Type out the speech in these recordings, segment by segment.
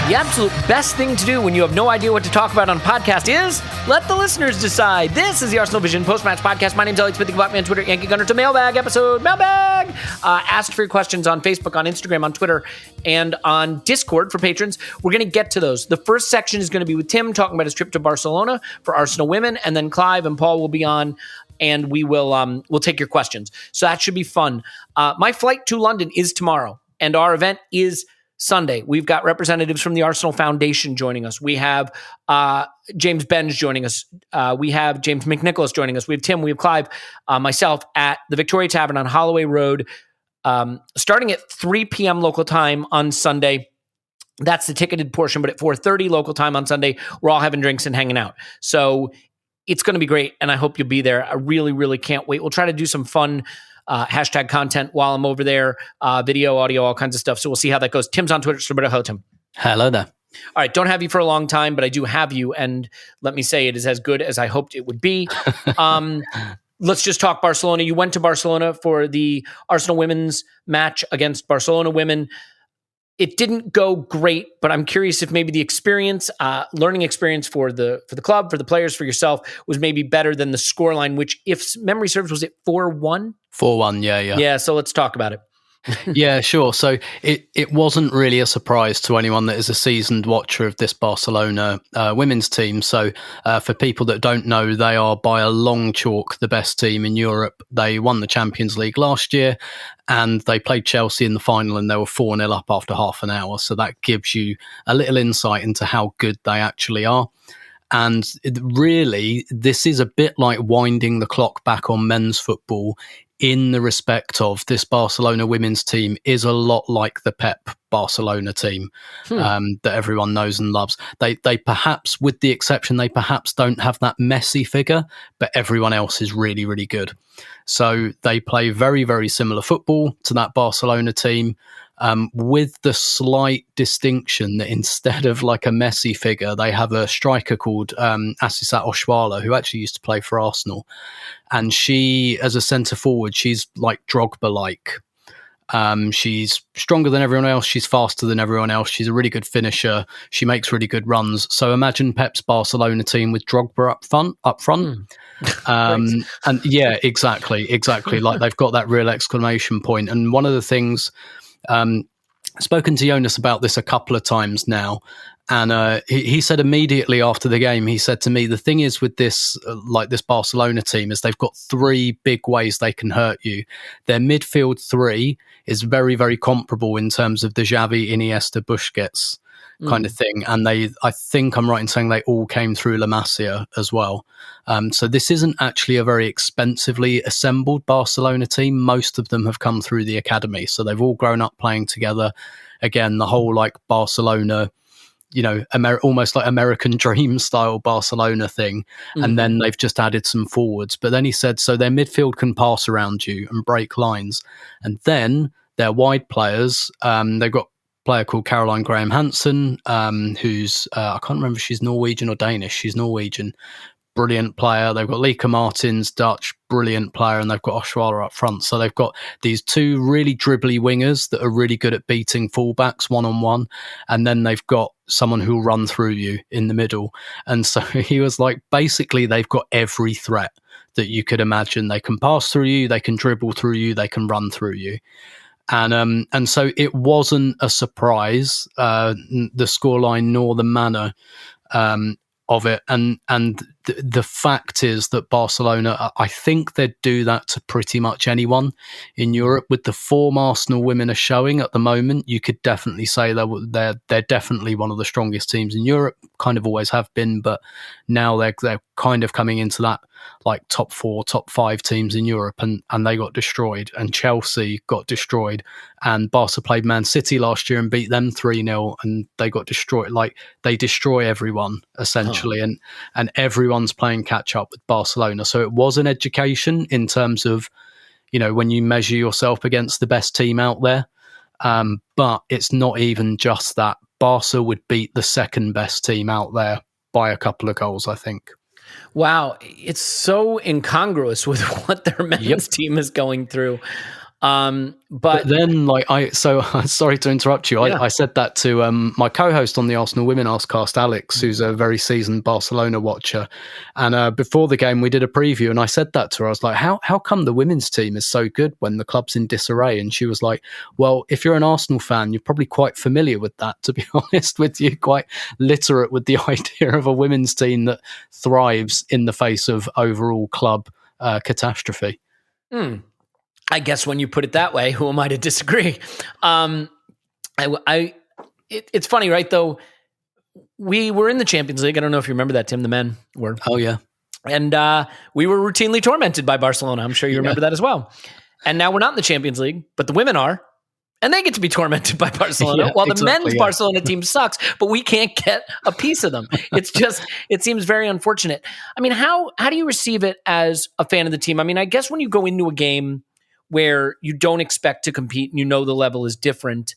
The absolute best thing to do when you have no idea what to talk about on a podcast is let the listeners decide. This is the Arsenal Vision Post-Match Podcast. My name's Elliot Smith, the Black Man, Twitter, Yankee Gunner. It's a mailbag episode. Mailbag! Ask for your questions on Facebook, on Instagram, on Twitter, and on Discord for patrons. We're going to get to those. The first section is going to be with Tim talking about his trip to Barcelona for Arsenal women, and then Clive and Paul will be on, and we'll take your questions. So that should be fun. My flight to London is tomorrow, and our event is Sunday. We've got representatives from the Arsenal Foundation joining us. We have James Benj joining us. We have James McNicholas joining us. We have Tim, we have Clive, myself at the Victoria Tavern on Holloway Road, starting at 3 p.m. local time on Sunday. That's the ticketed portion, but at 4:30 local time on Sunday, we're all having drinks and hanging out. So it's going to be great, and I hope you'll be there. I really, really can't wait. We'll try to do some fun hashtag content while I'm over there, video, audio, all kinds of stuff. So we'll see how that goes. Tim's on Twitter. So hello, Tim. Hello there. All right. Don't have you for a long time, but I do have you. And let me say it is as good as I hoped it would be. Let's just talk Barcelona. You went to Barcelona for the Arsenal women's match against Barcelona women. It didn't go great, but I'm curious if maybe the experience, learning experience for the club, for the players, for yourself, was maybe better than the scoreline, which, if memory serves, was it 4-1? 4-1, yeah. Yeah, so let's talk about it. Yeah, sure. So it wasn't really a surprise to anyone that is a seasoned watcher of this Barcelona women's team. So for people that don't know, they are by a long chalk the best team in Europe. They won the Champions League last year and they played Chelsea in the final and they were 4-0 up after half an hour. So that gives you a little insight into how good they actually are. And really, this is a bit like winding the clock back on men's football in the respect of this Barcelona women's team is a lot like the Pep Barcelona team that everyone knows and loves. They perhaps, with the exception, they perhaps don't have that Messi figure, but everyone else is really, really good. So they play very, very similar football to that Barcelona team. With the slight distinction that instead of like a Messi figure, they have a striker called Asisat Oshoala, who actually used to play for Arsenal. And she, as a centre forward, she's like Drogba-like. She's stronger than everyone else. She's faster than everyone else. She's a really good finisher. She makes really good runs. So imagine Pep's Barcelona team with Drogba up front. And yeah, exactly. Like they've got that real exclamation point. And one of the things, spoken to Jonas about this a couple of times now, and he said immediately after the game, he said to me, the thing is with this, like this Barcelona team, is they've got three big ways they can hurt you. Their midfield three is very, very comparable in terms of the Xavi, Iniesta, Busquets kind of thing. And I think I'm right in saying they all came through La Masia as well. So this isn't actually a very expensively assembled Barcelona team. Most of them have come through the academy. So they've all grown up playing together. Again, the whole like Barcelona, almost like American dream style Barcelona thing. And then they've just added some forwards. But then he said, so their midfield can pass around you and break lines. And then their wide players, they've got player called Caroline Graham Hansen, who's I can't remember if she's Norwegian or Danish. She's Norwegian. Brilliant player. They've got Lika Martins, Dutch, brilliant player, and they've got Oshoala up front. So they've got these two really dribbly wingers that are really good at beating fullbacks one-on-one, and then they've got someone who'll run through you in the middle. And so he was like, basically, they've got every threat that you could imagine. They can pass through you, they can dribble through you, they can run through you. And so it wasn't a surprise, the scoreline nor the manner of it. And the fact is that Barcelona, I think they'd do that to pretty much anyone in Europe. With the form Arsenal women are showing at the moment, you could definitely say they're definitely one of the strongest teams in Europe. Kind of always have been, but now they're kind of coming into that like top 4, top 5 teams in Europe, and they got destroyed, and Chelsea got destroyed, and Barca played Man City last year and beat them 3-0, and they got destroyed. Like, they destroy everyone essentially, and everyone's playing catch up with Barcelona. So it was an education in terms of, when you measure yourself against the best team out there. But it's not even just that. Barca would beat the second best team out there by a couple of goals, I think. Wow. It's so incongruous with what their men's team is going through. But then, sorry to interrupt you. Yeah. I said that to my co-host on the Arsenal Women Askcast, Alex, who's a very seasoned Barcelona watcher. And before the game, we did a preview, and I said that to her. I was like, "How come the women's team is so good when the club's in disarray?" And she was like, "Well, if you're an Arsenal fan, you're probably quite familiar with that. To be honest with you, quite literate with the idea of a women's team that thrives in the face of overall club catastrophe." I guess when you put it that way, who am I to disagree? It's funny, right? Though we were in the Champions League. I don't know if you remember that, Tim. The men were. Oh yeah, and we were routinely tormented by Barcelona. I'm sure you remember that as well. And now we're not in the Champions League, but the women are, and they get to be tormented by Barcelona. While the men's Barcelona team sucks, but we can't get a piece of them. It's just, it seems very unfortunate. I mean, how do you receive it as a fan of the team? I mean, I guess when you go into a game where you don't expect to compete and you know the level is different,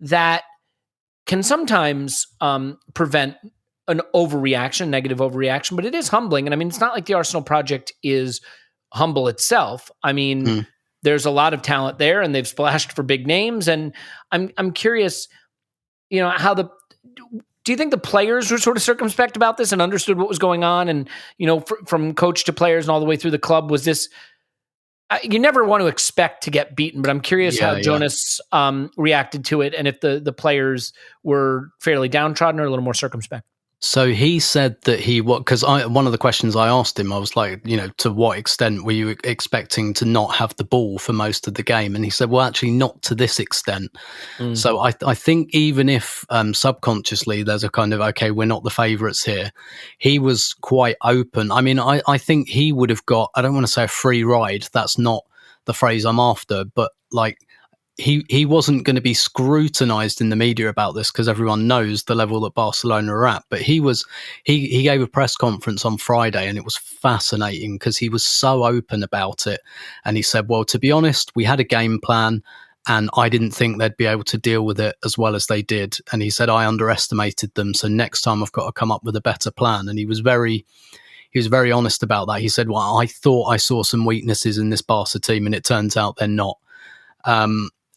that can sometimes prevent an overreaction, negative overreaction, but it is humbling. And I mean, it's not like the Arsenal project is humble itself. I mean, there's a lot of talent there and they've splashed for big names. And I'm curious, do you think the players were sort of circumspect about this and understood what was going on? And, from coach to players and all the way through the club, was this, you never want to expect to get beaten, but I'm curious how Jonas reacted to it and if the players were fairly downtrodden or a little more circumspect. So he said that because one of the questions I asked him, I was like, to what extent were you expecting to not have the ball for most of the game? And he said, well, actually not to this extent. So I think even if subconsciously there's a kind of, okay, we're not the favourites here, he was quite open. I mean, I think he would have got, I don't want to say a free ride. That's not the phrase I'm after, but like, he wasn't going to be scrutinised in the media about this because everyone knows the level that Barcelona are at. But he gave a press conference on Friday and it was fascinating because he was so open about it. And he said, well, to be honest, we had a game plan and I didn't think they'd be able to deal with it as well as they did. And he said, I underestimated them. So next time I've got to come up with a better plan. And he was very honest about that. He said, well, I thought I saw some weaknesses in this Barca team and it turns out they're not.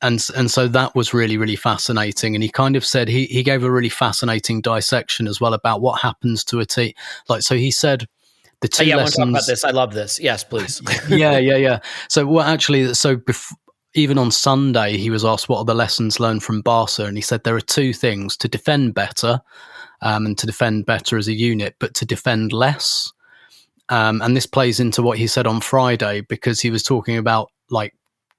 And so that was really, really fascinating. And he kind of said, he gave a really fascinating dissection as well about what happens to a team. Like, so he said the two lessons. I want to talk about this. I love this. Yes, please. Yeah. So even on Sunday, he was asked what are the lessons learned from Barca. And he said there are two things: to defend better and to defend better as a unit, but to defend less. And this plays into what he said on Friday, because he was talking about like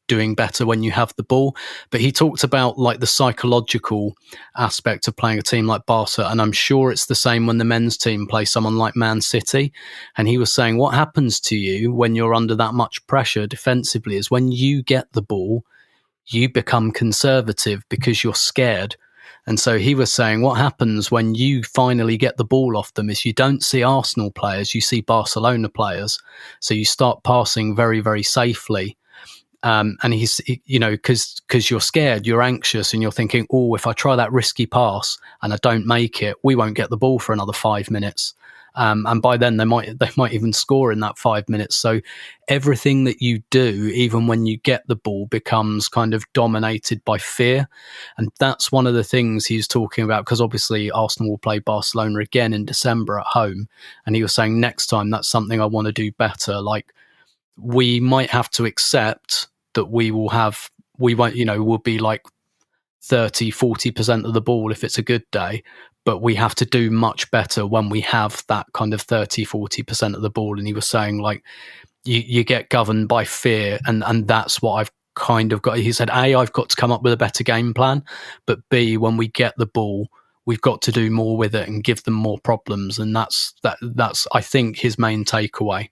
doing better when you have the ball, but he talked about like the psychological aspect of playing a team like Barca, and I'm sure it's the same when the men's team play someone like Man City. And he was saying what happens to you when you're under that much pressure defensively is when you get the ball, you become conservative because you're scared. And so he was saying what happens when you finally get the ball off them is you don't see Arsenal players, you see Barcelona players. So you start passing very, very safely. And he's, because you're scared, you're anxious, and you're thinking, oh, if I try that risky pass and I don't make it, we won't get the ball for another 5 minutes. And by then they might even score in that 5 minutes. So everything that you do, even when you get the ball, becomes kind of dominated by fear. And that's one of the things he's talking about, because obviously Arsenal will play Barcelona again in December at home. And he was saying next time that's something I want to do better. Like, we might have to accept that we'll be like 30-40% of the ball if it's a good day, but we have to do much better when we have that kind of 30-40% of the ball. And he was saying like you get governed by fear, and that's what I've kind of got. He said, A, I've got to come up with a better game plan, but B, when we get the ball, we've got to do more with it and give them more problems. And that's I think his main takeaway.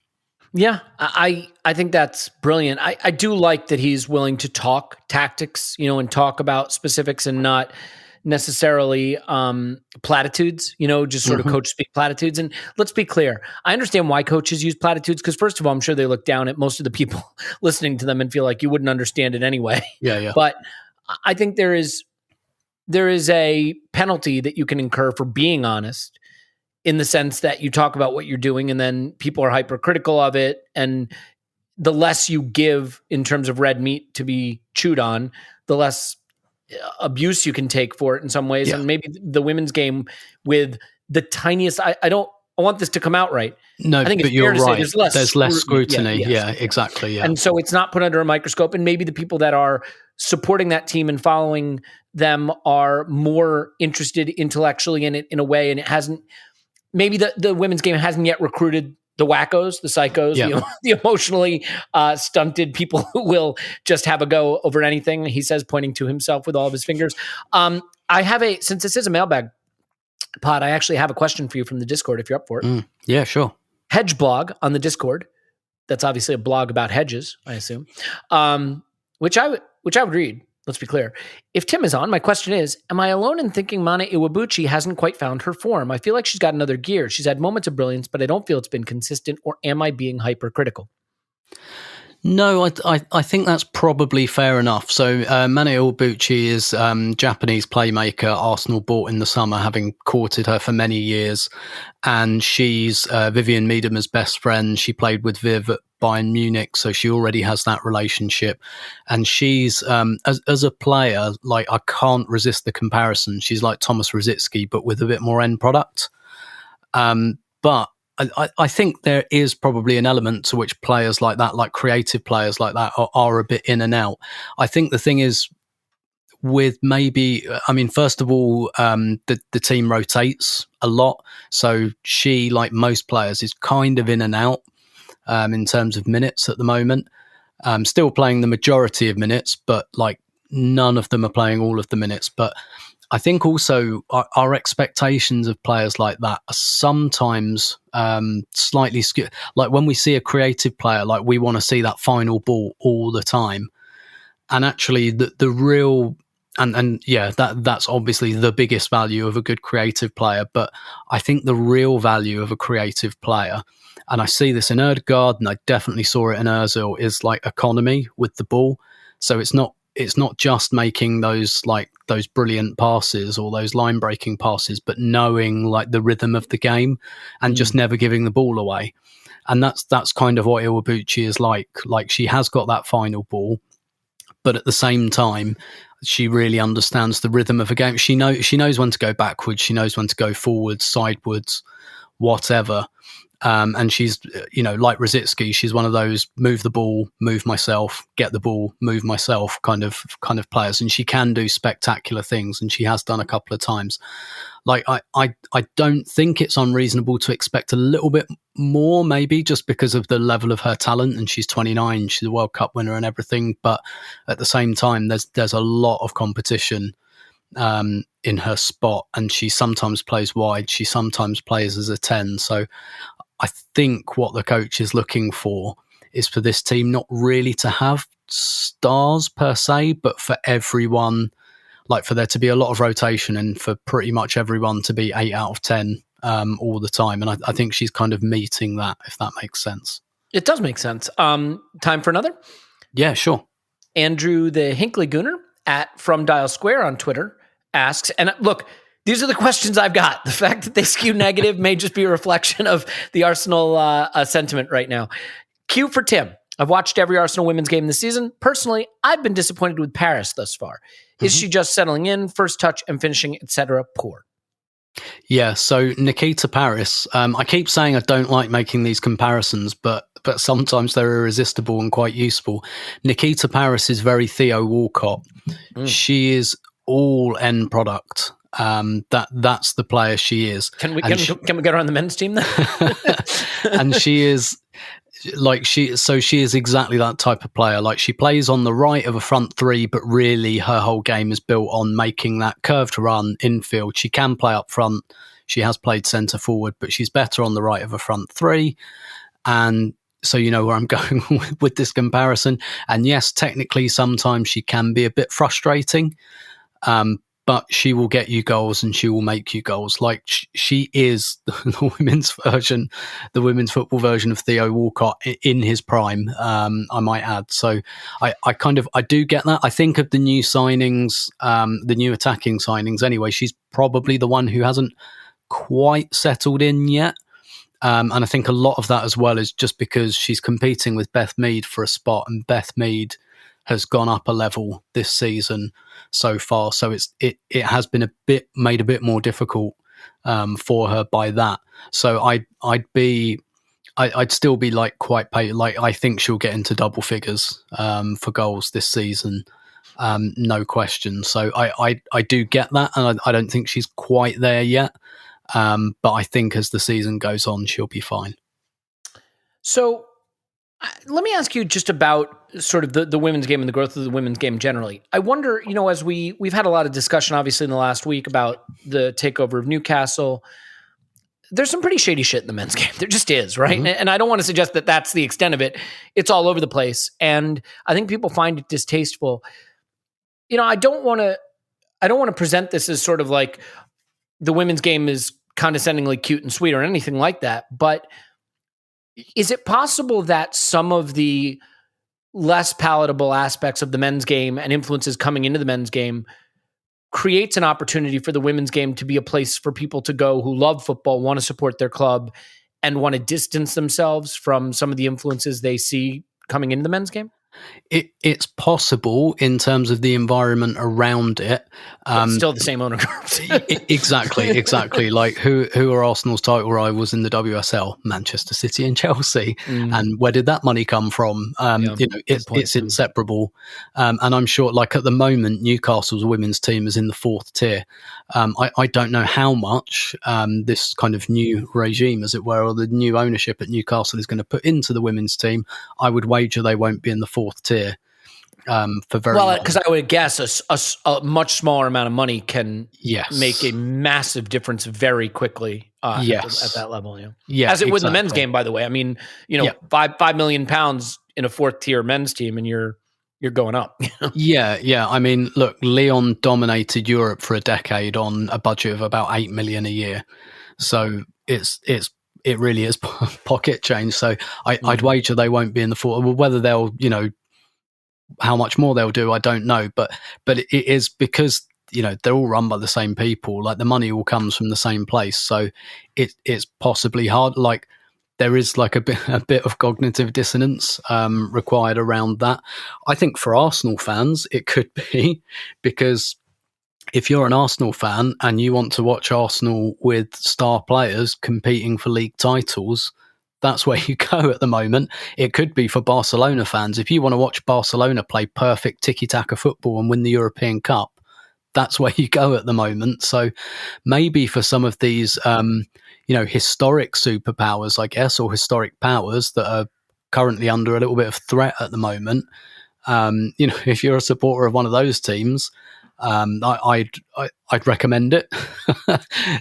Yeah, I think that's brilliant. I do like that he's willing to talk tactics, and talk about specifics and not necessarily platitudes, just sort of coach speak platitudes. And let's be clear, I understand why coaches use platitudes, because first of all, I'm sure they look down at most of the people listening to them and feel like you wouldn't understand it anyway. Yeah. But I think there is a penalty that you can incur for being honest, in the sense that you talk about what you're doing and then people are hypercritical of it. And the less you give in terms of red meat to be chewed on, the less abuse you can take for it in some ways. Yeah. And maybe the women's game with the tiniest, I want this to come out right. No, I think but it's fair you're to say right. there's less scrutiny. Yeah, Exactly. Yeah. And so it's not put under a microscope. And maybe the people that are supporting that team and following them are more interested intellectually in it in a way. And it hasn't, maybe the women's game hasn't yet recruited the wackos, the psychos, the emotionally stunted people who will just have a go over anything, he says, pointing to himself with all of his fingers. Since this is a mailbag pod, I actually have a question for you from the Discord if you're up for it. Yeah, sure. Hedge blog on the Discord. That's obviously a blog about hedges, I assume, which I would read. Let's be clear. If Tim is on, my question is, am I alone in thinking Mana Iwabuchi hasn't quite found her form? I feel like she's got another gear. She's had moments of brilliance, but I don't feel it's been consistent, or am I being hypercritical? No, I think that's probably fair enough. So Mane Iwabuchi is Japanese playmaker Arsenal bought in the summer, having courted her for many years. And she's Vivian Miedema's best friend. She played with Viv at Bayern Munich, so she already has that relationship. And she's, as a player, like, I can't resist the comparison. She's like Thomas Rosicky, but with a bit more end product. But I think there is probably an element to which players like that, like creative players like that, are a bit in and out. I think the thing is with first of all, the team rotates a lot. So she, like most players, is kind of in and out in terms of minutes at the moment. Still playing the majority of minutes, but like none of them are playing all of the minutes. But I think also our expectations of players like that are sometimes slightly skewed. Like when we see a creative player, like we want to see that final ball all the time. And actually the real, that's obviously the biggest value of a good creative player. But I think the real value of a creative player, and I see this in Ødegaard, and I definitely saw it in Ozil, is like economy with the ball. So it's not just making those brilliant passes or those line breaking passes, but knowing like the rhythm of the game and just never giving the ball away. And that's kind of what Iwabuchi is like. Like, she has got that final ball, but at the same time, she really understands the rhythm of a game. She knows when to go backwards. She knows when to go forwards, sidewards, whatever. And she's, like Rosicky, she's one of those move the ball, move myself, get the ball, move myself kind of players. And she can do spectacular things, and she has done a couple of times. Like, I don't think it's unreasonable to expect a little bit more, maybe just because of the level of her talent. And she's 29, she's a World Cup winner and everything. But at the same time, there's a lot of competition in her spot, and she sometimes plays wide. She sometimes plays as a 10. So I think what the coach is looking for is for this team not really to have stars per se, but for everyone, like for there to be a lot of rotation and for pretty much everyone to be 8 out of 10 all the time. And I think she's kind of meeting that, if that makes sense. It does make sense. Time for another? Yeah, sure. Andrew the Hinkley Gooner at From Dial Square on Twitter asks, and look, these are the questions I've got. The fact that they skew negative may just be a reflection of the Arsenal sentiment right now. Q for Tim. I've watched every Arsenal women's game this season. Personally, I've been disappointed with Parris thus far. Is she just settling in, first touch and finishing, etc.? Poor. Yeah, so Nikita Parris, I keep saying I don't like making these comparisons, but sometimes they're irresistible and quite useful. Nikita Parris is very Theo Walcott. She is all end product. That's the player she is. Can we get her on the men's team then? And she is she is exactly that type of player. Like, she plays on the right of a front three, but really her whole game is built on making that curved run infield. She can play up front. She has played centre forward, but she's better on the right of a front three. And so you know where I'm going with this comparison. And yes, technically sometimes she can be a bit frustrating. But she will get you goals and she will make you goals. Like, she is the women's football version of Theo Walcott in his prime, I might add. So I do get that. I think of the new signings, the new attacking signings anyway, she's probably the one who hasn't quite settled in yet. And I think a lot of that as well is just because she's competing with Beth Mead for a spot, and Beth Mead has gone up a level this season so far. So it has been made a bit more difficult for her by that. So I'd still be like quite paid. Like, I think she'll get into double figures for goals this season, no question. So I do get that, and I don't think she's quite there yet. But I think as the season goes on, she'll be fine. So let me ask you just about sort of the women's game and the growth of the women's game generally. I wonder, as we've had a lot of discussion, obviously, in the last week about the takeover of Newcastle. There's some pretty shady shit in the men's game. There just is, right? Mm-hmm. And I don't want to suggest that that's the extent of it. It's all over the place. And I think people find it distasteful. I don't want to present this as sort of like the women's game is condescendingly cute and sweet or anything like that. But is it possible that some of the less palatable aspects of the men's game and influences coming into the men's game creates an opportunity for the women's game to be a place for people to go who love football, want to support their club, and want to distance themselves from some of the influences they see coming into the men's game? It's possible in terms of the environment around it. Still the same owner groups. Exactly. Like who are Arsenal's title rivals in the WSL? Manchester City and Chelsea. And where did that money come from? It's inseparable. And I'm sure, like at the moment, Newcastle's women's team is in the 4th tier. I don't know how much this kind of new regime, as it were, or the new ownership at Newcastle is going to put into the women's team. I would wager they won't be in the 4th tier for very long. Because I would guess a much smaller amount of money can make a massive difference very quickly at that level. As it would in the men's game, by the way. I mean, £5 million in a 4th tier men's team, and you're going up. Yeah. I mean, look, Lyon dominated Europe for a decade on a budget of about 8 million a year. So it really is pocket change. So I'd wager they won't be in the 4th. Well, whether they'll, how much more they'll do, I don't know. But it is because, they're all run by the same people. Like the money all comes from the same place. So it's possibly hard. Like there is like a bit of cognitive dissonance required around that. I think for Arsenal fans, it could be because if you're an Arsenal fan and you want to watch Arsenal with star players competing for league titles, that's where you go at the moment. It could be for Barcelona fans. If you want to watch Barcelona play perfect tiki-taka football and win the European Cup, that's where you go at the moment. So maybe for some of these, historic superpowers, I guess, or historic powers that are currently under a little bit of threat at the moment, if you're a supporter of one of those teams, I'd recommend it,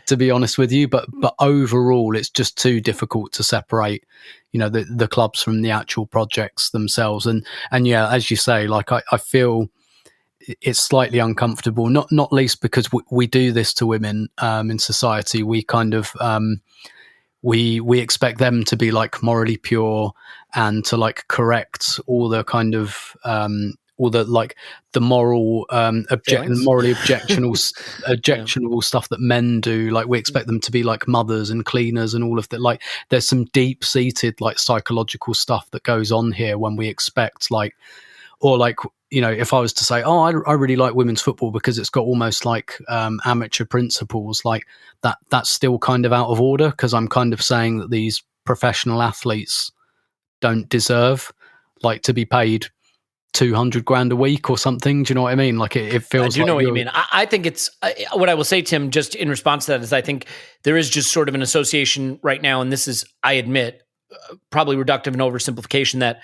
to be honest with you. But overall, it's just too difficult to separate, the clubs from the actual projects themselves. And yeah, as you say, like I feel it's slightly uncomfortable, not least because we do this to women in society. We kind of we expect them to be like morally pure and to like correct all the kind of all the like the moral morally objectionable stuff that men do. Like we expect them to be like mothers and cleaners and all of that. Like there's some deep seated like psychological stuff that goes on here when we expect if I was to say, I really like women's football because it's got almost like amateur principles, like that's still kind of out of order, because I'm kind of saying that these professional athletes don't deserve like to be paid 200 grand a week or something. Do you know what I mean? Like it feels. I do know what you mean. I think it's what I will say, Tim, just in response to that is I think there is just sort of an association right now, and this is, I admit, probably reductive and oversimplification, that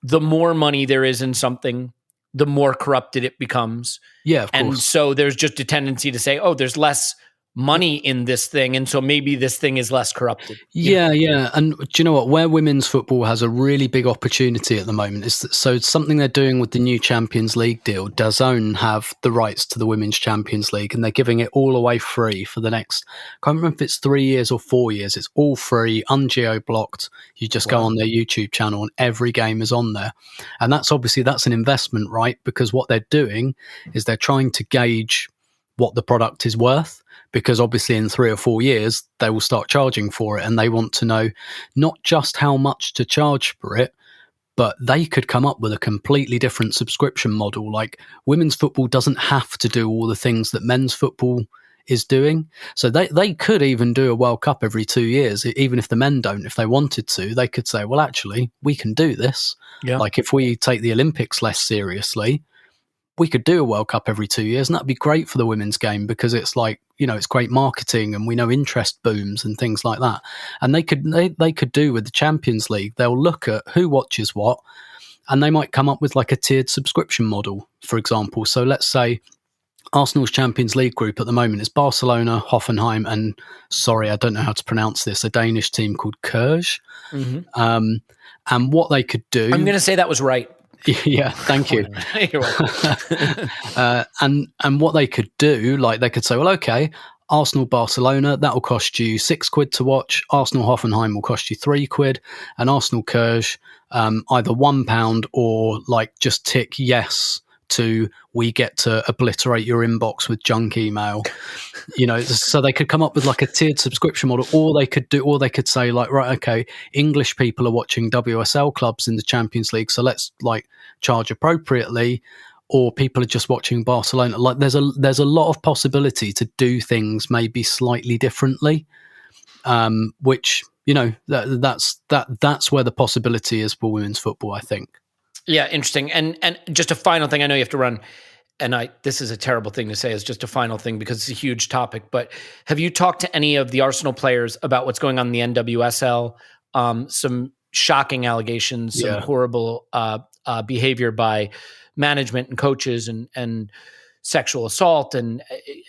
the more money there is in something, the more corrupted it becomes. Yeah, of course. And so there's just a tendency to say, there's less money in this thing, and so maybe this thing is less corrupted. Yeah. And do you know what? Where women's football has a really big opportunity at the moment is so something they're doing with the new Champions League deal. DAZN have the rights to the Women's Champions League, and they're giving it all away free for the next, I can't remember if it's 3 years or 4 years. It's all free, ungeo-blocked. You just go on their YouTube channel and every game is on there. And that's an investment, right? Because what they're doing is they're trying to gauge what the product is worth, because obviously in 3 or 4 years they will start charging for it, and they want to know not just how much to charge for it, but they could come up with a completely different subscription model. Like, women's football doesn't have to do all the things that men's football is doing. So they could even do a World Cup every 2 years, even if the men don't. If they wanted to, they could say, well, actually, we can do this. Yeah. Like, if we take the Olympics less seriously, we could do a World Cup every 2 years, and that'd be great for the women's game, because it's like, you know, it's great marketing, and we know interest booms and things like that. And they could do with the Champions League. They'll look at who watches what, and they might come up with like a tiered subscription model, for example. So let's say Arsenal's Champions League group at the moment is Barcelona, Hoffenheim, and sorry, I don't know how to pronounce this, a Danish team called Køge. Mm-hmm. And what they could do, I'm going to say that was right. Yeah, thank you. You're welcome. And what they could do, like, they could say, well, okay, Arsenal Barcelona, that will cost you £6 to watch. Arsenal Hoffenheim will cost you £3, and Arsenal Køge, either £1 or like just tick yes to, we get to obliterate your inbox with junk email. You know, so they could come up with like a tiered subscription model, or they could say like, right, okay, English people are watching WSL clubs in the Champions League, so let's like charge appropriately. Or people are just watching Barcelona. Like, there's a lot of possibility to do things maybe slightly differently, which, you know, that's where the possibility is for women's football, I think. Yeah, interesting. And just a final thing, I know you have to run, and this is a terrible thing to say, it's just a final thing because it's a huge topic, but have you talked to any of the Arsenal players about what's going on in the NWSL? Some shocking allegations, some horrible behavior by management and coaches, and sexual assault, and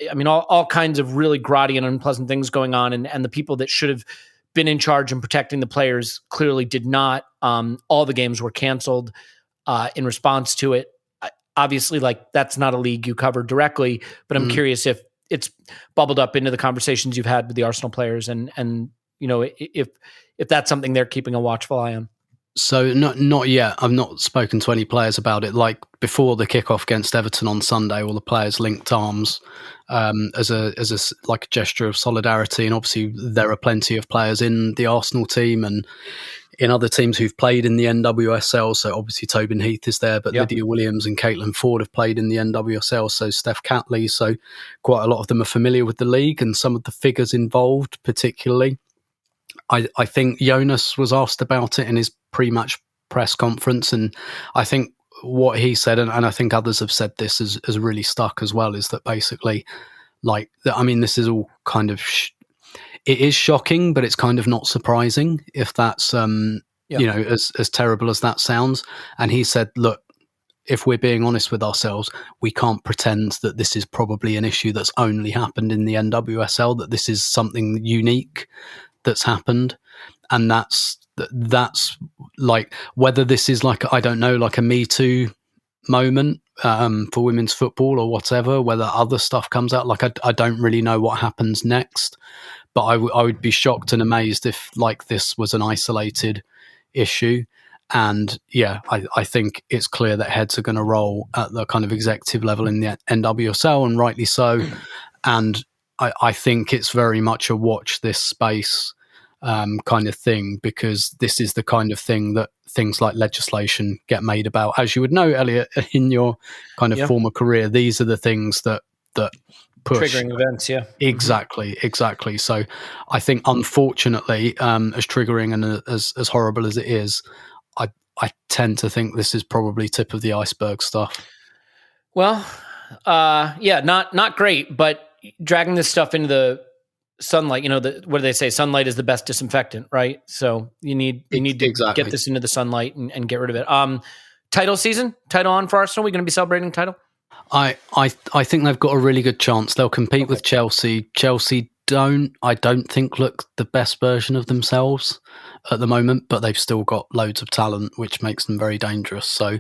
I mean all kinds of really grotty and unpleasant things going on, and the people that should have been in charge and protecting the players clearly did not. All the games were canceled in response to it. Obviously, like, that's not a league you cover directly, but I'm curious if it's bubbled up into the conversations you've had with the Arsenal players, and you know, if that's something they're keeping a watchful eye on. So not yet. I've not spoken to any players about it. Like, before the kickoff against Everton on Sunday, all the players linked arms as a like a gesture of solidarity. And obviously, there are plenty of players in the Arsenal team and in other teams who've played in the NWSL. So obviously, Tobin Heath is there, but Lydia Williams and Caitlin Ford have played in the NWSL. So Steph Catley. So quite a lot of them are familiar with the league and some of the figures involved, particularly. I think Jonas was asked about it in his pre-match press conference, and I think what he said, and I think others have said this, has really stuck as well, is that basically, like, I mean, this is all kind of, it is shocking, but it's kind of not surprising, if that's, you know, as terrible as that sounds. And he said, look, if we're being honest with ourselves, we can't pretend that this is probably an issue that's only happened in the NWSL, that this is something unique that's happened. And that's like, whether this is like, I don't know, like a Me Too moment for women's football or whatever, whether other stuff comes out, like, I don't really know what happens next, but I would be shocked and amazed if like this was an isolated issue. And I think it's clear that heads are going to roll at the kind of executive level in the NWSL, and rightly so. And I think it's very much a watch this space kind of thing, because this is the kind of thing that things like legislation get made about. As you would know, Elliot, in your kind of former career, these are the things that push. Triggering events, Exactly. So I think, unfortunately, as triggering and as horrible as it is, I tend to think this is probably tip of the iceberg stuff. Well, not great, but dragging this stuff into the sunlight, you know, what do they say? Sunlight is the best disinfectant, right? So you need to get this into the sunlight and get rid of it. Title on for Arsenal. We're going to be celebrating title. I think they've got a really good chance. They'll compete with Chelsea. Chelsea I don't think look the best version of themselves at the moment, but they've still got loads of talent, which makes them very dangerous. So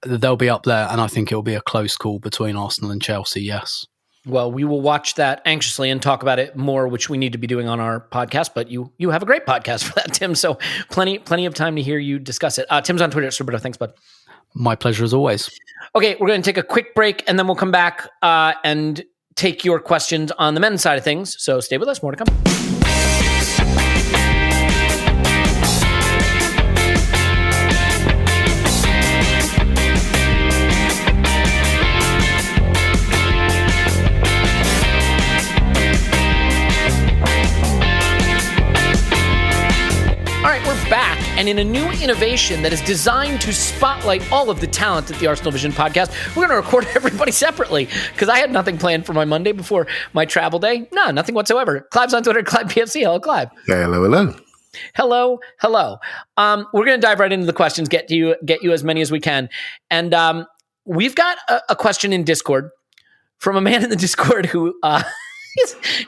they'll be up there, and I think it'll be a close call between Arsenal and Chelsea, yes. Well, we will watch that anxiously and talk about it more, which we need to be doing on our podcast. But you have a great podcast for that, Tim. So plenty of time to hear you discuss it. Tim's on Twitter at Roberto. Thanks, bud. My pleasure as always. Okay, we're going to take a quick break, and then we'll come back and take your questions on the men's side of things. So stay with us. More to come. Back, and in a new innovation that is designed to spotlight all of the talent at the Arsenal Vision podcast, we're going to record everybody separately because I had nothing planned for my Monday before my travel day. No, nothing whatsoever. Clive's on Twitter, Clive PFC. Hello, Clive. Yeah, hello. Hello. We're going to dive right into the questions, get you as many as we can. And we've got a question in Discord from a man in the Discord who...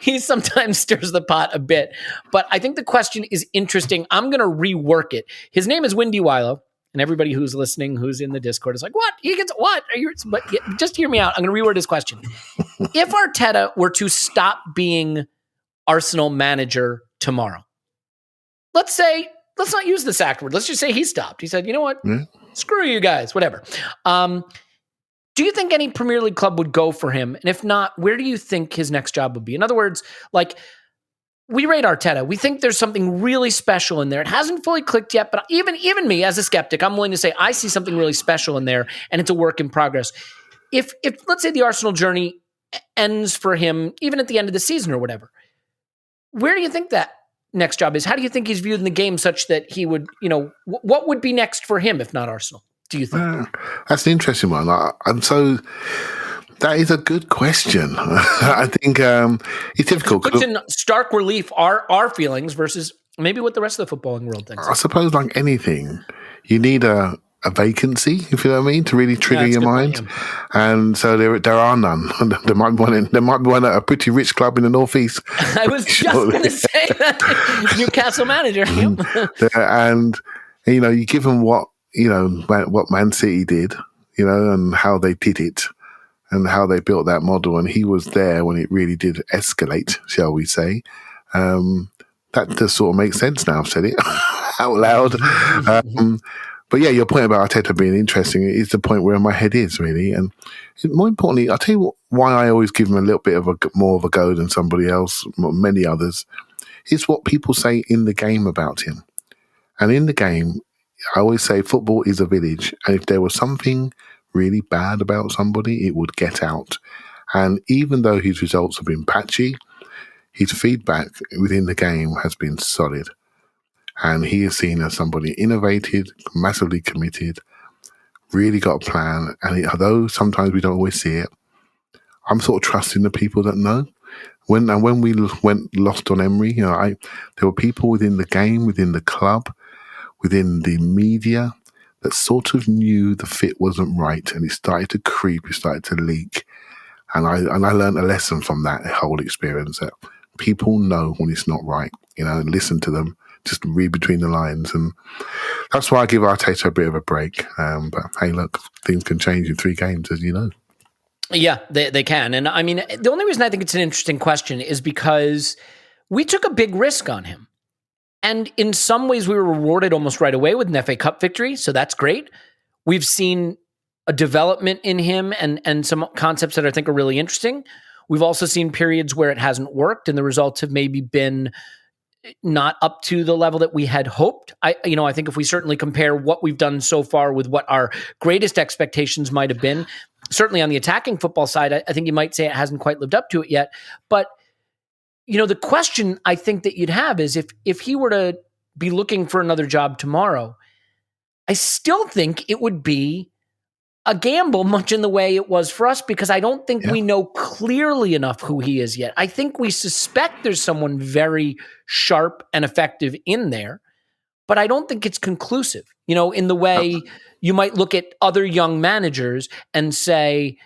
he sometimes stirs the pot a bit, but I think the question is interesting. I'm going to rework it. His name is Windy Wilo, and everybody who's listening, who's in the Discord is like, what? He gets what? But just hear me out. I'm going to reword his question. If Arteta were to stop being Arsenal manager tomorrow, let's not use the sacked word. Let's just say he stopped. He said, you know what? Screw you guys, whatever. Do you think any Premier League club would go for him? And if not, where do you think his next job would be? In other words, like, we rate Arteta. We think there's something really special in there. It hasn't fully clicked yet, but even me as a skeptic, I'm willing to say I see something really special in there, and it's a work in progress. If let's say the Arsenal journey ends for him, even at the end of the season or whatever, where do you think that next job is? How do you think he's viewed in the game such that he would, what would be next for him if not Arsenal? Do you think? That's an interesting one. That is a good question. I think it's difficult. It puts in stark relief our feelings versus maybe what the rest of the footballing world thinks. I suppose, like anything, you need a vacancy, if you know what I mean, to really trigger your mind. Point, and so there are none. There might be one at a pretty rich club in the northeast. I was just going to say that. Newcastle manager. And you give them what Man City did, and how they did it and how they built that model. And he was there when it really did escalate, shall we say. That does sort of make sense now. I've said it out loud. But yeah, your point about Arteta being interesting is the point where my head is really. And more importantly, I'll tell you why I always give him a little bit of more of a go than somebody else, many others. It's what people say in the game about him. And in the game, I always say football is a village, and if there was something really bad about somebody, it would get out. And even though his results have been patchy, his feedback within the game has been solid. And he is seen as somebody innovated, massively committed, really got a plan. And although sometimes we don't always see it, I'm sort of trusting the people that know. When we went lost on Emery, there were people within the game, within the club, within the media that sort of knew the fit wasn't right, and it started to creep, it started to leak. And I learned a lesson from that whole experience, that people know when it's not right, and listen to them, just read between the lines. And that's why I give Arteta a bit of a break. But hey, look, things can change in 3 games, as you know. Yeah, they can. And I mean, the only reason I think it's an interesting question is because we took a big risk on him. And in some ways, we were rewarded almost right away with an FA Cup victory, so that's great. We've seen a development in him and some concepts that I think are really interesting. We've also seen periods where it hasn't worked, and the results have maybe been not up to the level that we had hoped. I think if we certainly compare what we've done so far with what our greatest expectations might have been, certainly on the attacking football side, I think you might say it hasn't quite lived up to it yet. But the question I think that you'd have is if he were to be looking for another job tomorrow, I still think it would be a gamble, much in the way it was for us, because I don't think we know clearly enough who he is yet. I think we suspect there's someone very sharp and effective in there, but I don't think it's conclusive, in the way you might look at other young managers and say,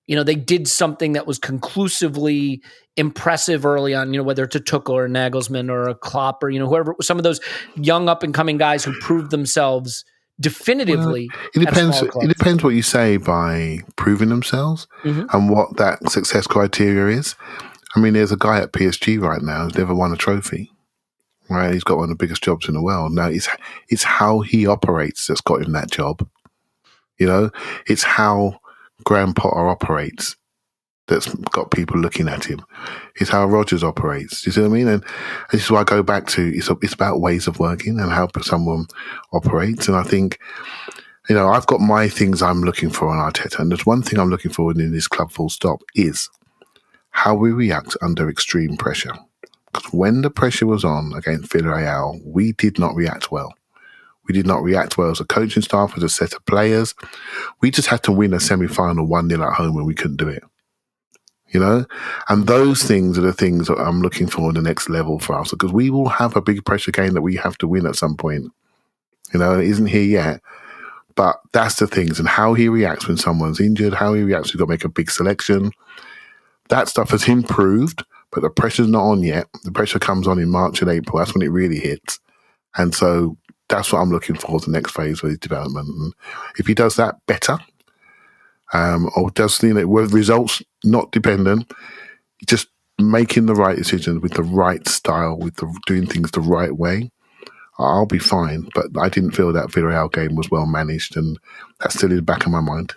they did something that was conclusively impressive early on, whether it's a Tuchel or a Nagelsmann or a Klopp or, whoever, some of those young up and coming guys who proved themselves definitively. It depends what you say by proving themselves and what that success criteria is. I mean, there's a guy at PSG right now who's never won a trophy. Right? He's got one of the biggest jobs in the world. Now, it's how he operates that's got him that job. It's how Graham Potter operates that's got people looking at him. It's how Rodgers operates. Do you see what I mean? And this is why I go back to it's about ways of working and how someone operates. And I think, I've got my things I'm looking for on Arteta. And there's one thing I'm looking for in this club full stop is how we react under extreme pressure. Because when the pressure was on against Villarreal, we did not react well. We did not react well as a coaching staff, as a set of players. We just had to win a semi-final 1-0 at home and we couldn't do it. And those things are the things that I'm looking for in the next level for us, because we will have a big pressure game that we have to win at some point. It isn't here yet, but that's the things, and how he reacts when someone's injured, how he reacts, we've got to make a big selection. That stuff has improved, but the pressure's not on yet. The pressure comes on in March and April. That's when it really hits. And so that's what I'm looking for, the next phase of his development. And if he does that better, or does, with results not dependent, just making the right decisions with the right style, doing things the right way, I'll be fine. But I didn't feel that Villarreal game was well managed, and that's still in the back of my mind.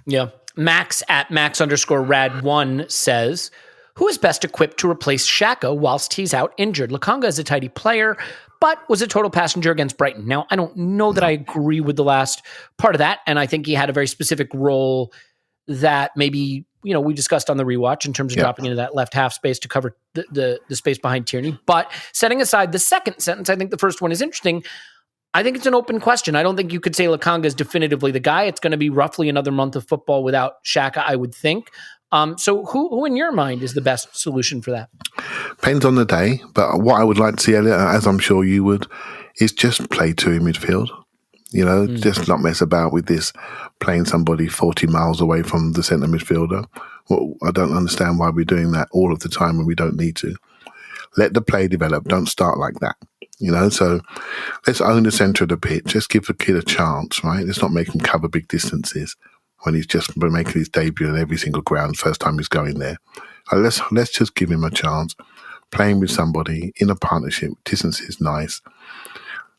Yeah. Max at Max_Rad1 says, who is best equipped to replace Xhaka whilst he's out injured? Lokonga is a tidy player, but was a total passenger against Brighton. Now, I don't know that I agree with the last part of that, and I think he had a very specific role that maybe, we discussed on the rewatch in terms of dropping into that left half space to cover the space behind Tierney. But setting aside the second sentence, I think the first one is interesting. I think it's an open question. I don't think you could say Lokonga is definitively the guy. It's going to be roughly another month of football without Xhaka, I would think. So who in your mind is the best solution for that? Depends on the day, but what I would like to see, Elliot, as I'm sure you would, is just play two in midfield. Just not mess about with this playing somebody 40 miles away from the centre midfielder. Well, I don't understand why we're doing that all of the time when we don't need to. Let the play develop. Don't start like that. So let's own the centre of the pitch. Just give the kid a chance, right? Let's not make him cover big distances when he's just making his debut on every single ground, first time he's going there. Let's just give him a chance. Playing with somebody in a partnership, distance is nice.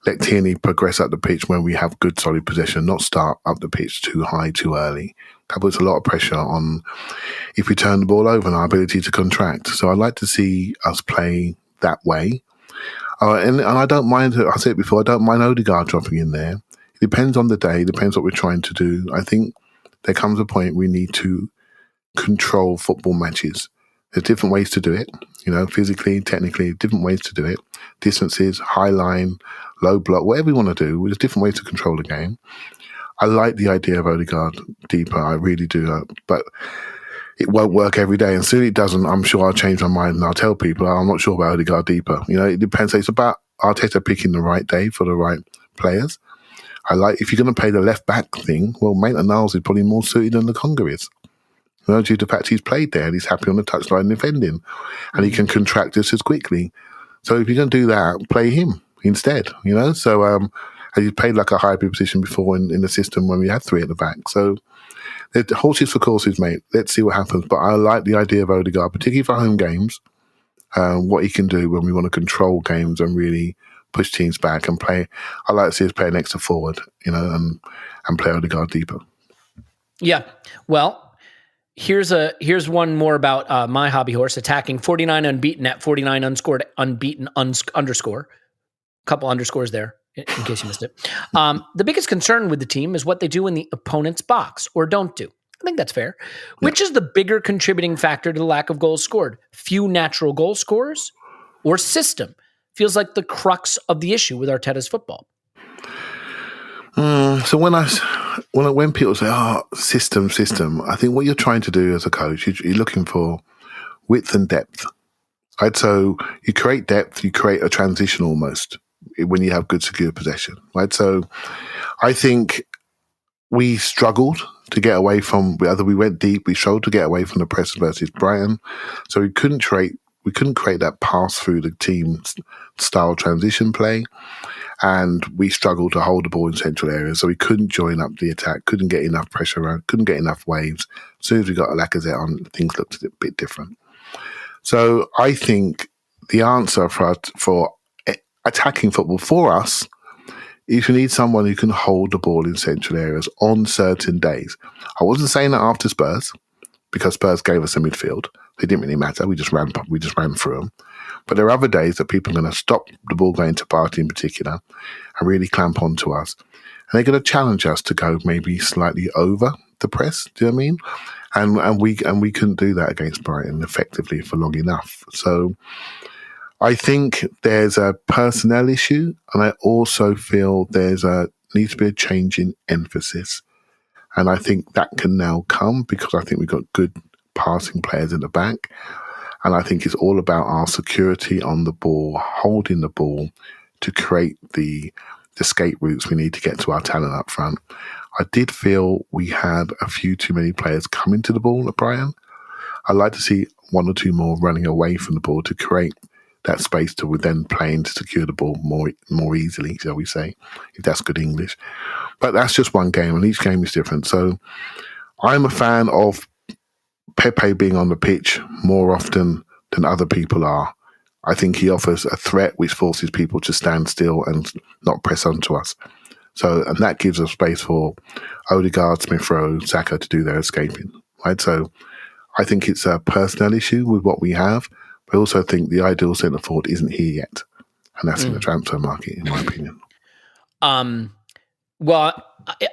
Let Tierney progress up the pitch when we have good solid possession, not start up the pitch too high, too early. That puts a lot of pressure on if we turn the ball over and our ability to contract. So I'd like to see us play that way. And I don't mind, I said it before, I don't mind Odegaard dropping in there. It depends on the day, depends what we're trying to do. I think there comes a point we need to control football matches. There's different ways to do it, physically, technically, different ways to do it. Distances, high line, low block, whatever you want to do. There's different ways to control the game. I like the idea of Odegaard deeper, I really do. But it won't work every day. And soon it doesn't, I'm sure I'll change my mind and I'll tell people I'm not sure about Odegaard deeper. It depends. It's about Arteta picking the right day for the right players. If you're going to play the left back thing, well, Maitland-Niles is probably more suited than Lokonga is. Due to the fact he's played there and he's happy on the touchline defending, and he can contract just as quickly. So if you're going to do that, play him instead. So and he's played like a hybrid position before in the system when we had three at the back. So horses for courses, mate. Let's see what happens. But I like the idea of Odegaard, particularly for home games. What he can do when we want to control games and really push teams back and play. I like to see us play next to forward, and play Odegaard deeper. Yeah. Well, here's one more about my hobby horse attacking 49 unbeaten at 49 unscored unbeaten underscore. Couple underscores there in case you missed it. The biggest concern with the team is what they do in the opponent's box or don't do. I think that's fair. Which is the bigger contributing factor to the lack of goals scored? Few natural goal scorers or system? Feels like the crux of the issue with Arteta's football. So when people say, system, I think what you're trying to do as a coach, you're looking for width and depth. Right? So you create depth, you create a transition almost when you have good secure possession. Right? So I think we struggled to get away from, whether we went deep, we struggled to get away from the press versus Brighton. So we couldn't create that pass through the team style transition play. And we struggled to hold the ball in central areas. So we couldn't join up the attack, couldn't get enough pressure around, couldn't get enough waves. As soon as we got a Lacazette on, things looked a bit different. So I think the answer for attacking football for us is you need someone who can hold the ball in central areas on certain days. I wasn't saying that after Spurs, because Spurs gave us a midfield. It didn't really matter. We just ran through them. But there are other days that people are going to stop the ball going to Partey in particular and really clamp onto us. And they're going to challenge us to go maybe slightly over the press. Do you know what I mean? And we couldn't do that against Brighton effectively for long enough. So I think there's a personnel issue, and I also feel needs to be a change in emphasis. And I think that can now come because I think we've got good passing players in the back. And I think it's all about our security on the ball, holding the ball to create the escape routes we need to get to our talent up front. I did feel we had a few too many players coming to the ball at Brighton. I'd like to see one or two more running away from the ball to create that space to then playing to secure the ball more easily, shall we say, if that's good English. But that's just one game, and each game is different. So I'm a fan of Pepe being on the pitch more often than other people are. I think he offers a threat which forces people to stand still and not press onto us. So, and that gives us space for Odegaard, Smith Rowe, Saka to do their escaping, right? So I think it's a personnel issue with what we have, but I also think the ideal centre forward isn't here yet. And that's in the transfer market, in my opinion. Well,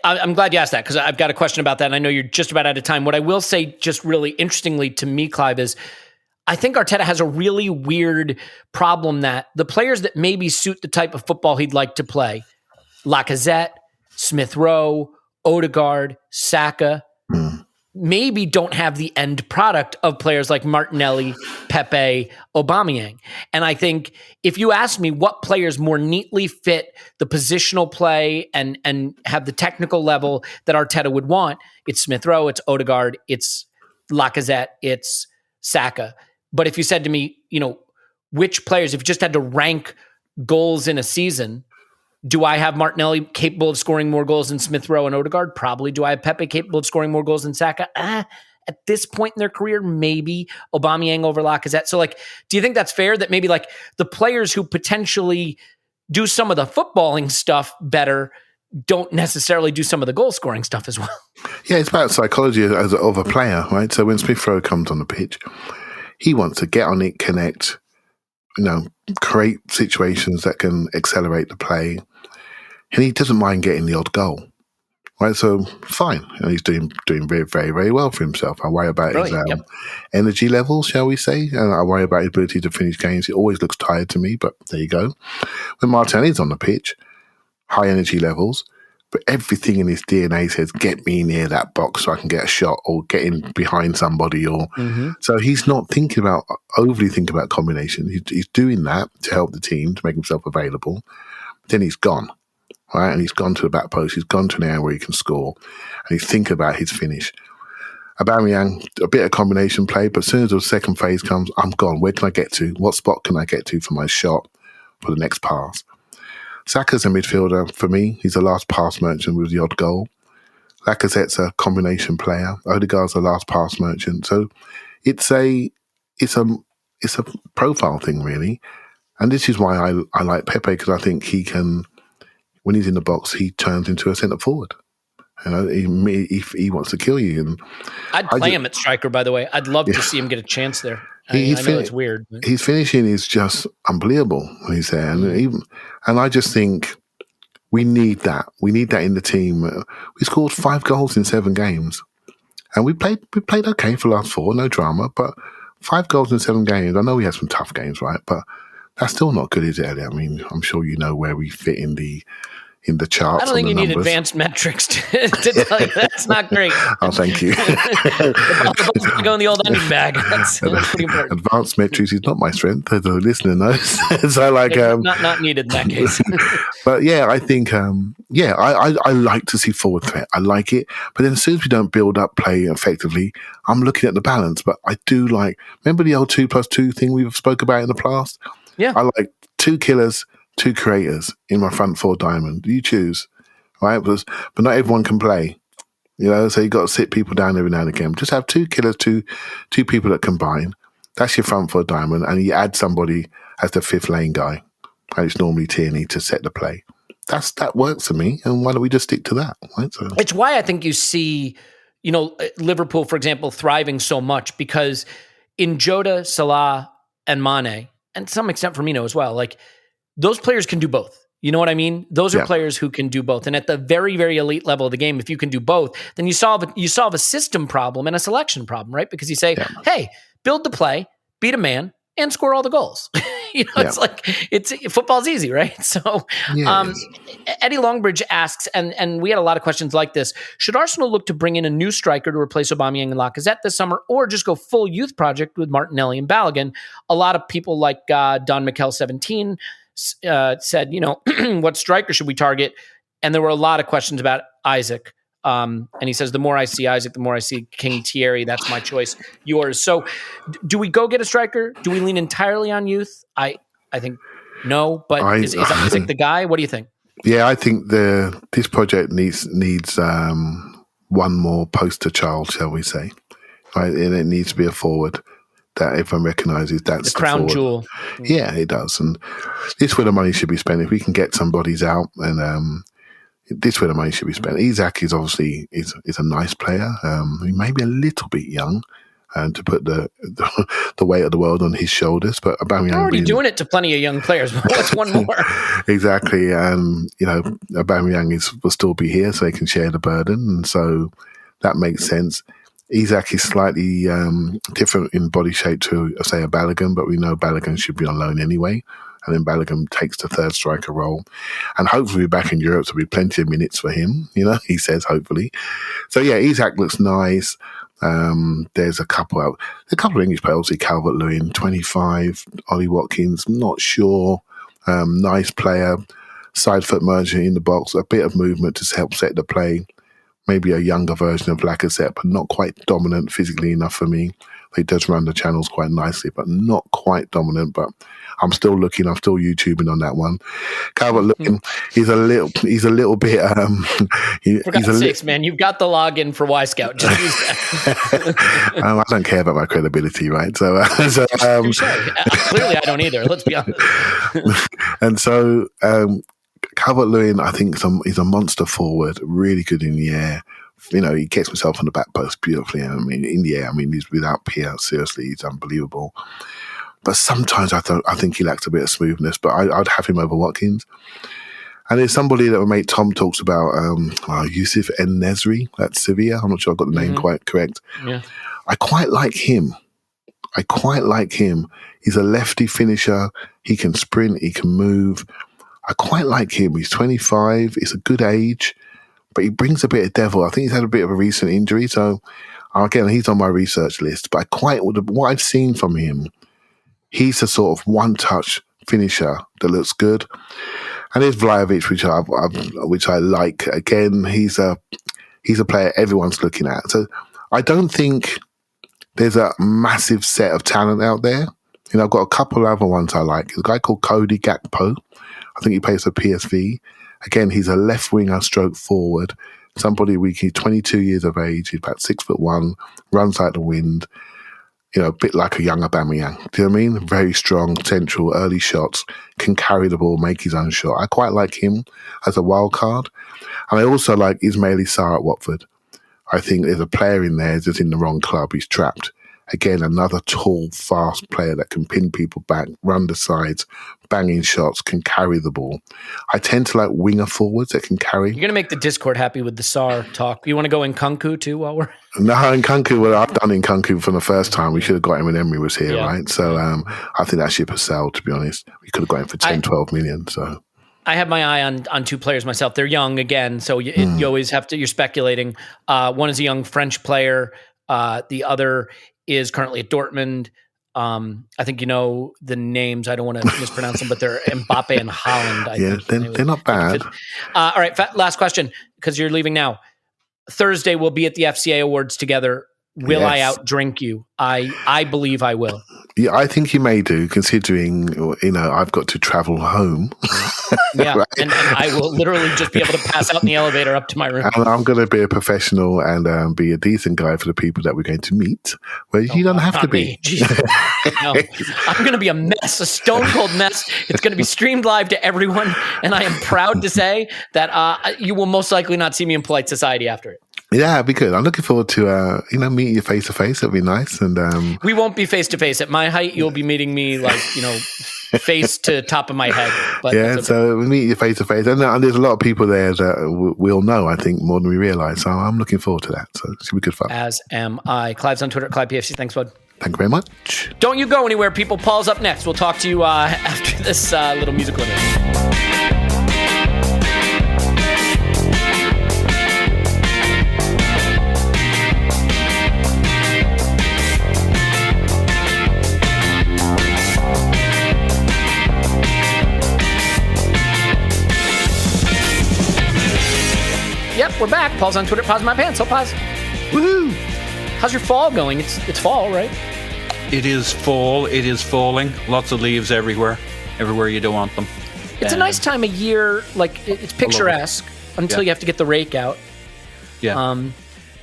I'm glad you asked that because I've got a question about that, and I know you're just about out of time. What I will say, just really interestingly to me, Clive, is I think Arteta has a really weird problem that the players that maybe suit the type of football he'd like to play, Lacazette, Smith Rowe, Odegaard, Saka, maybe don't have the end product of players like Martinelli, Pepe, Aubameyang. And I think if you ask me what players more neatly fit the positional play and have the technical level that Arteta would want, it's Smith Rowe, it's Odegaard, it's Lacazette, it's Saka. But if you said to me, which players, if you just had to rank goals in a season, do I have Martinelli capable of scoring more goals than Smith Rowe and Odegaard? Probably. Do I have Pepe capable of scoring more goals than Saka? At this point in their career, maybe Aubameyang over Lacazette. So, do you think that's fair that maybe the players who potentially do some of the footballing stuff better don't necessarily do some of the goal scoring stuff as well? Yeah, it's about psychology of a player, right? So when Smith Rowe comes on the pitch, he wants to get on it, connect, create situations that can accelerate the play. And he doesn't mind getting the odd goal, right? So fine, and he's doing very, very, very well for himself. I worry about his energy levels, shall we say, and I worry about his ability to finish games. He always looks tired to me, but there you go. When Martinelli's on the pitch, high energy levels, but everything in his DNA says, get me near that box so I can get a shot or get in behind somebody. So he's not overly thinking about combination. He's doing that to help the team, to make himself available. Then he's gone. Right, and he's gone to the back post. He's gone to an area where he can score, and he's thinking about his finish. Aubameyang, a bit of combination play, but as soon as the second phase comes, I'm gone. Where can I get to? What spot can I get to for my shot for the next pass? Saka's a midfielder for me. He's a last pass merchant with the odd goal. Lacazette's a combination player. Odegaard's a last pass merchant. So it's a profile thing really, and this is why I like Pepe, because I think he can. When he's in the box, he turns into a centre forward. He wants to kill you. And I'd play him at striker, by the way. I'd love to see him get a chance there. I know it's weird. But his finishing is just unbelievable when he's there. And I just think we need that. We need that in the team. We scored 5 goals in 7 games. And we played okay for the last 4, no drama. But 5 goals in 7 games, I know we had some tough games, right? But that's still not good, is it, Elliot? I mean, I'm sure you know where we fit in the charts. I don't think you need advanced metrics to tell you that's not great. Oh, thank you. the ball's going to go in the old onion bag. That's pretty important. Advanced metrics is not my strength, as the listener knows. So, not needed in that case. But yeah, I think, I like to see forward threat. I like it. But then as soon as we don't build up play effectively, I'm looking at the balance. But I do remember the old 2+2 thing we've spoke about in the past? Yeah. I like 2 killers, 2 creators in my front 4 diamond. You choose, right? But not everyone can play, so you got to sit people down every now and again. Just have 2 killers, two people that combine. That's your front 4 diamond, and you add somebody as the 5th lane guy, and it's normally Tierney to set the play. That works for me, and why don't we just stick to that? Right? So it's why I think you see Liverpool, for example, thriving so much because in Jota, Salah, and Mane, and to some extent Firmino as well, like those players can do both. You know what I mean? Those are players who can do both. And at the very, very elite level of the game, if you can do both, then you solve a system problem and a selection problem, right? Because you say, hey, build the play, beat a man, and score all the goals. It's like football's easy, right? So Eddie Longbridge asks, and we had a lot of questions like this: should Arsenal look to bring in a new striker to replace Aubameyang and Lacazette this summer, or just go full youth project with Martinelli and Balogun? A lot of people like Don McKell 17 said, what striker should we target? And there were a lot of questions about Isaac. And he says, the more I see Isaac, the more I see King Thierry. That's my choice. Yours. So do we go get a striker? Do we lean entirely on youth? I think no, but is Isaac the guy? What do you think? Yeah, I think this project needs one more poster child, shall we say. Right? And it needs to be a forward that everyone recognises that's the crown jewel. Yeah, it does. And this is where the money should be spent. If we can get some bodies out, and this is where the money should be spent. Isaac is obviously is a nice player. He may be a little bit young, to put the weight of the world on his shoulders. But Aubameyang, you're already doing it to plenty of young players. What's one more? Exactly. Aubameyang will still be here, so they can share the burden, and so that makes sense. Isaac is slightly different in body shape to, say, a Balogun, but we know Balogun should be on loan anyway. And then Balogun takes the third striker role. And hopefully back in Europe, there'll be plenty of minutes for him, he says, hopefully. So, yeah, Isaac looks nice. There's a couple of English players, obviously Calvert-Lewin, 25, Ollie Watkins, not sure. Nice player, side foot merger in the box, a bit of movement to help set the play. Maybe a younger version of Lacazette, but not quite dominant physically enough for me. He does run the channels quite nicely, but not quite dominant. But I'm still looking. I'm still YouTubing on that one. Calvert-Lewin, he's a little bit. For God's sakes, man, you've got the login for Y-Scout. Just use that. I don't care about my credibility, right? So clearly, I don't either. Let's be honest. And so. Calvert-Lewin, I think, is a monster forward, really good in the air. He gets himself on the back post beautifully. In the air, he's without peer. Seriously, he's unbelievable. But sometimes I think he lacks a bit of smoothness, but I'd have him over Watkins. And there's somebody that my mate Tom talks about, Yusuf En-Nesyri, that's Sevilla. I'm not sure I got the name quite correct. Yeah. I quite like him. He's a lefty finisher. He can sprint, he can move. I quite like him. He's 25. It's a good age, but he brings a bit of devil. I think he's had a bit of a recent injury. So, again, he's on my research list. But what I've seen from him, he's a sort of one-touch finisher that looks good. And there's Vlahovic, which I like. Again, he's a player everyone's looking at. So I don't think there's a massive set of talent out there. I've got a couple other ones I like. There's a guy called Cody Gakpo. I think he plays for PSV. Again, he's a left winger stroke forward. He's 22 years of age. He's about 6'1", runs like the wind. A bit like a young Aubameyang. Do you know what I mean? Very strong, central, early shots, can carry the ball, make his own shot. I quite like him as a wild card. And I also like Ismail Sarr at Watford. I think there's a player in there that's in the wrong club. He's trapped. Again, another tall, fast player that can pin people back, run the sides, banging shots, can carry the ball. I tend to like winger forwards that can carry. You're going to make the Discord happy with the Sarr talk. You want to go in Nkunku too while we're... No, Nkunku, well, I've done Nkunku for the first time. We should have got him when Emery was here, right? So I think that ship has sailed, to be honest. We could have got him for 12 million, so... I have my eye on two players myself. They're young again, so you always have to... You're speculating. One is a young French player. The other is currently at Dortmund. I think you know the names. I don't want to mispronounce them, but they're Mbappe and Haaland. They're not bad. All right, last question, because you're leaving now. Thursday, we'll be at the FCA Awards together. Will I outdrink you? I believe I will. Yeah, I think you may do, considering, I've got to travel home. Yeah, right? and I will literally just be able to pass out in the elevator up to my room. And I'm going to be a professional and be a decent guy for the people that we're going to meet, where you don't have to be. No, I'm going to be a mess, a stone cold mess. It's going to be streamed live to everyone, and I am proud to say that you will most likely not see me in polite society after it. Yeah, it'd be good. I'm looking forward to meeting you face to face. It'll be nice. And we won't be face to face. At my height, you'll be meeting me like face to top of my head. But yeah, so we meet you face to face, and there's a lot of people there that we'll know. I think more than we realize. So I'm looking forward to that. So it should be good fun. As am I. Clive's on Twitter at ClivePFC. Thanks, bud. Thank you very much. Don't you go anywhere, people. Paul's up next. We'll talk to you after this little musical interlude. Yep, we're back. Paul's on Twitter. Pause my pants. So pause. Woohoo! How's your fall going? It's fall, right? It is fall. It is falling. Lots of leaves everywhere. Everywhere you don't want them. It's a nice time of year. Like it's picturesque until you have to get the rake out. Yeah.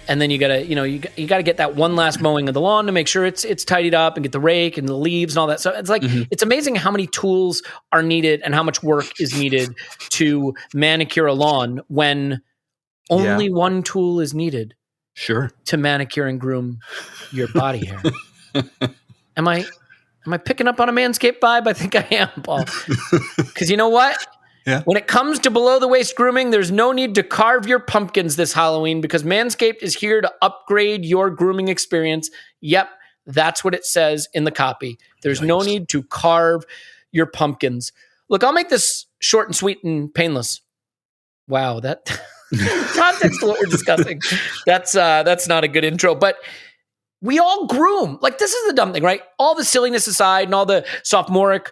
And then you gotta, you gotta get that one last mowing of the lawn to make sure it's tidied up, and get the rake and the leaves and all that. So it's like it's amazing how many tools are needed and how much work is needed to manicure a lawn when only one tool is needed. Sure. To manicure and groom your body hair. Am I picking up on a Manscaped vibe? I think I am, Paul. Because you know what? Yeah. When it comes to below the waist grooming, there's no need to carve your pumpkins this Halloween because Manscaped is here to upgrade your grooming experience. Yep, that's what it says in the copy. There's no need to carve your pumpkins. Look, I'll make this short and sweet and painless. Wow, that context to what we're discussing. That's not a good intro, but we all groom. Like, this is the dumb thing, right? All the silliness aside and all the sophomoric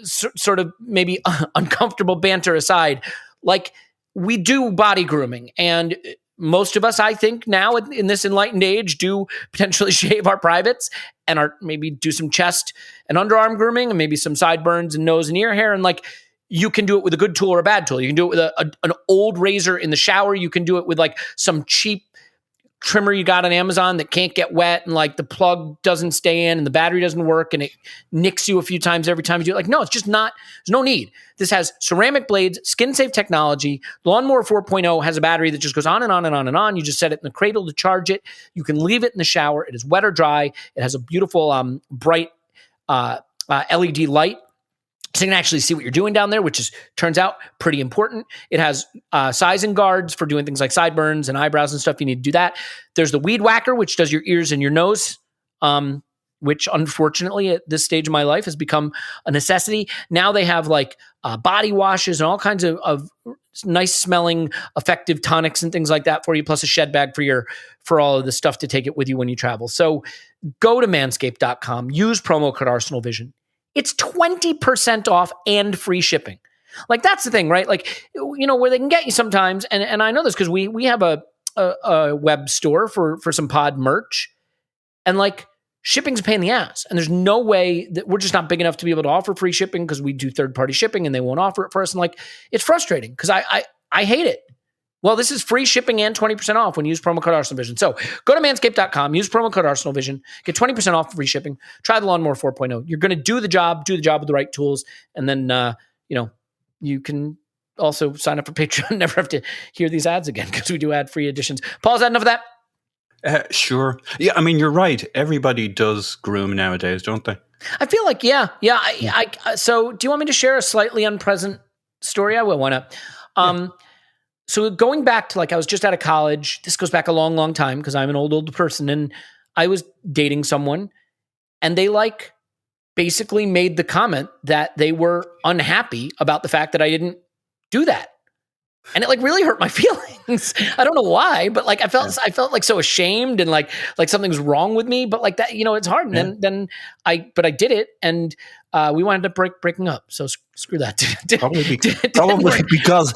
sort of maybe uncomfortable banter aside, like, we do body grooming. And most of us, I think, now in this enlightened age, do potentially shave our privates and maybe do some chest and underarm grooming and maybe some sideburns and nose and ear hair. And like, you can do it with a good tool or a bad tool. You can do it with an old razor in the shower. You can do it with like some cheap trimmer you got on Amazon that can't get wet and like the plug doesn't stay in and the battery doesn't work and it nicks you a few times every time you do it. Like, no, it's just not, there's no need. This has ceramic blades, skin safe technology. Lawnmower 4.0 has a battery that just goes on and on and on and on. You just set it in the cradle to charge it. You can leave it in the shower. It is wet or dry. It has a beautiful bright LED light. So you can actually see what you're doing down there, which turns out pretty important. It has sizing guards for doing things like sideburns and eyebrows and stuff. You need to do that. There's the weed whacker, which does your ears and your nose, which unfortunately at this stage of my life has become a necessity. Now they have like body washes and all kinds of nice smelling, effective tonics and things like that for you, plus a shed bag for all of the stuff to take it with you when you travel. So go to manscaped.com, use promo code ArsenalVision. It's 20% off and free shipping. Like, that's the thing, right? Like, where they can get you sometimes, and I know this because we have a web store for some pod merch, and like, shipping's a pain in the ass. And there's no way that we're just not big enough to be able to offer free shipping because we do third-party shipping and they won't offer it for us. And like, it's frustrating because I hate it. Well, this is free shipping and 20% off when you use promo code ArsenalVision. So go to manscaped.com, use promo code ArsenalVision, get 20% off free shipping. Try the Lawnmower 4.0. You're going to do the job with the right tools. And then, you can also sign up for Patreon, never have to hear these ads again because we do ad-free editions. Paul, is that enough of that? Sure. Yeah, I mean, you're right. Everybody does groom nowadays, don't they? I feel like, yeah. So do you want me to share a slightly unpleasant story? I will. Why not? So going back to, like, I was just out of college. This goes back a long, long time because I'm an old person, and I was dating someone, and they like basically made the comment that they were unhappy about the fact that I didn't do that. And it like really hurt my feelings. I don't know why, but like I felt like so ashamed and like something's wrong with me. But like that, it's hard. And then I did it, and we wound up breaking up. So screw that. Probably because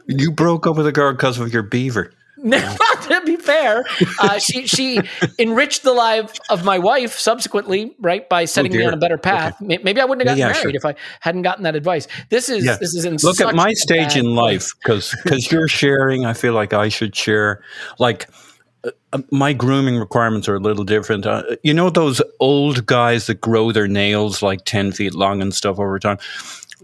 you broke up with a girl because of your beaver. No, to be fair, she enriched the life of my wife subsequently, right, by setting me on a better path. Okay. Maybe I wouldn't have gotten married if I hadn't gotten that advice. This is in look at my stage in life because you're sharing. I feel like I should share. Like my grooming requirements are a little different. Those old guys that grow their nails like 10 feet long and stuff over time.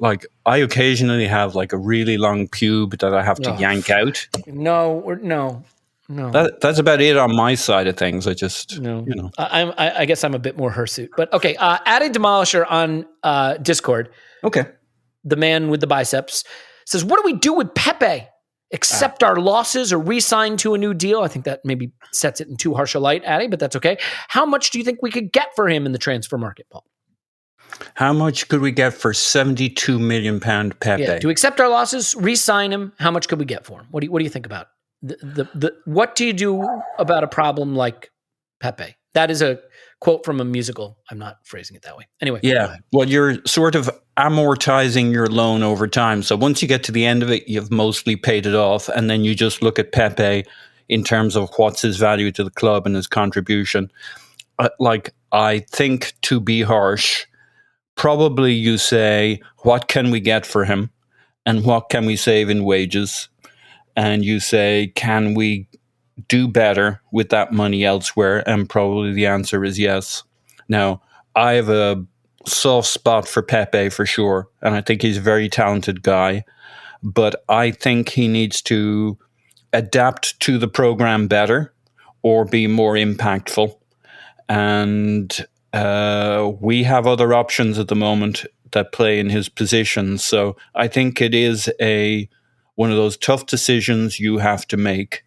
Like, I occasionally have like a really long pube that I have to yank out. No. No. That's about it on my side of things. I just, no. I guess I'm a bit more hirsute. But okay, Added Demolisher on Discord, okay. the man with the biceps, says, what do we do with Pepe? Accept our losses or re-sign to a new deal? I think that maybe sets it in too harsh a light, Addy, but that's okay. How much do you think we could get for him in the transfer market, Paul? How much could we get for £72 million Pepe? Yeah, to accept our losses, re-sign him. How much could we get for him? What do you think about what do you do about a problem like Pepe? That is a quote from a musical. I'm not phrasing it that way. Anyway. Yeah. Well, you're sort of amortizing your loan over time. So once you get to the end of it, you've mostly paid it off. And then you just look at Pepe in terms of what's his value to the club and his contribution. I think, to be harsh, probably you say, what can we get for him? And what can we save in wages? And you say, can we do better with that money elsewhere? And probably the answer is yes. Now, I have a soft spot for Pepe for sure, and I think he's a very talented guy, but I think he needs to adapt to the program better or be more impactful. And we have other options at the moment that play in his position. So I think it is one of those tough decisions you have to make.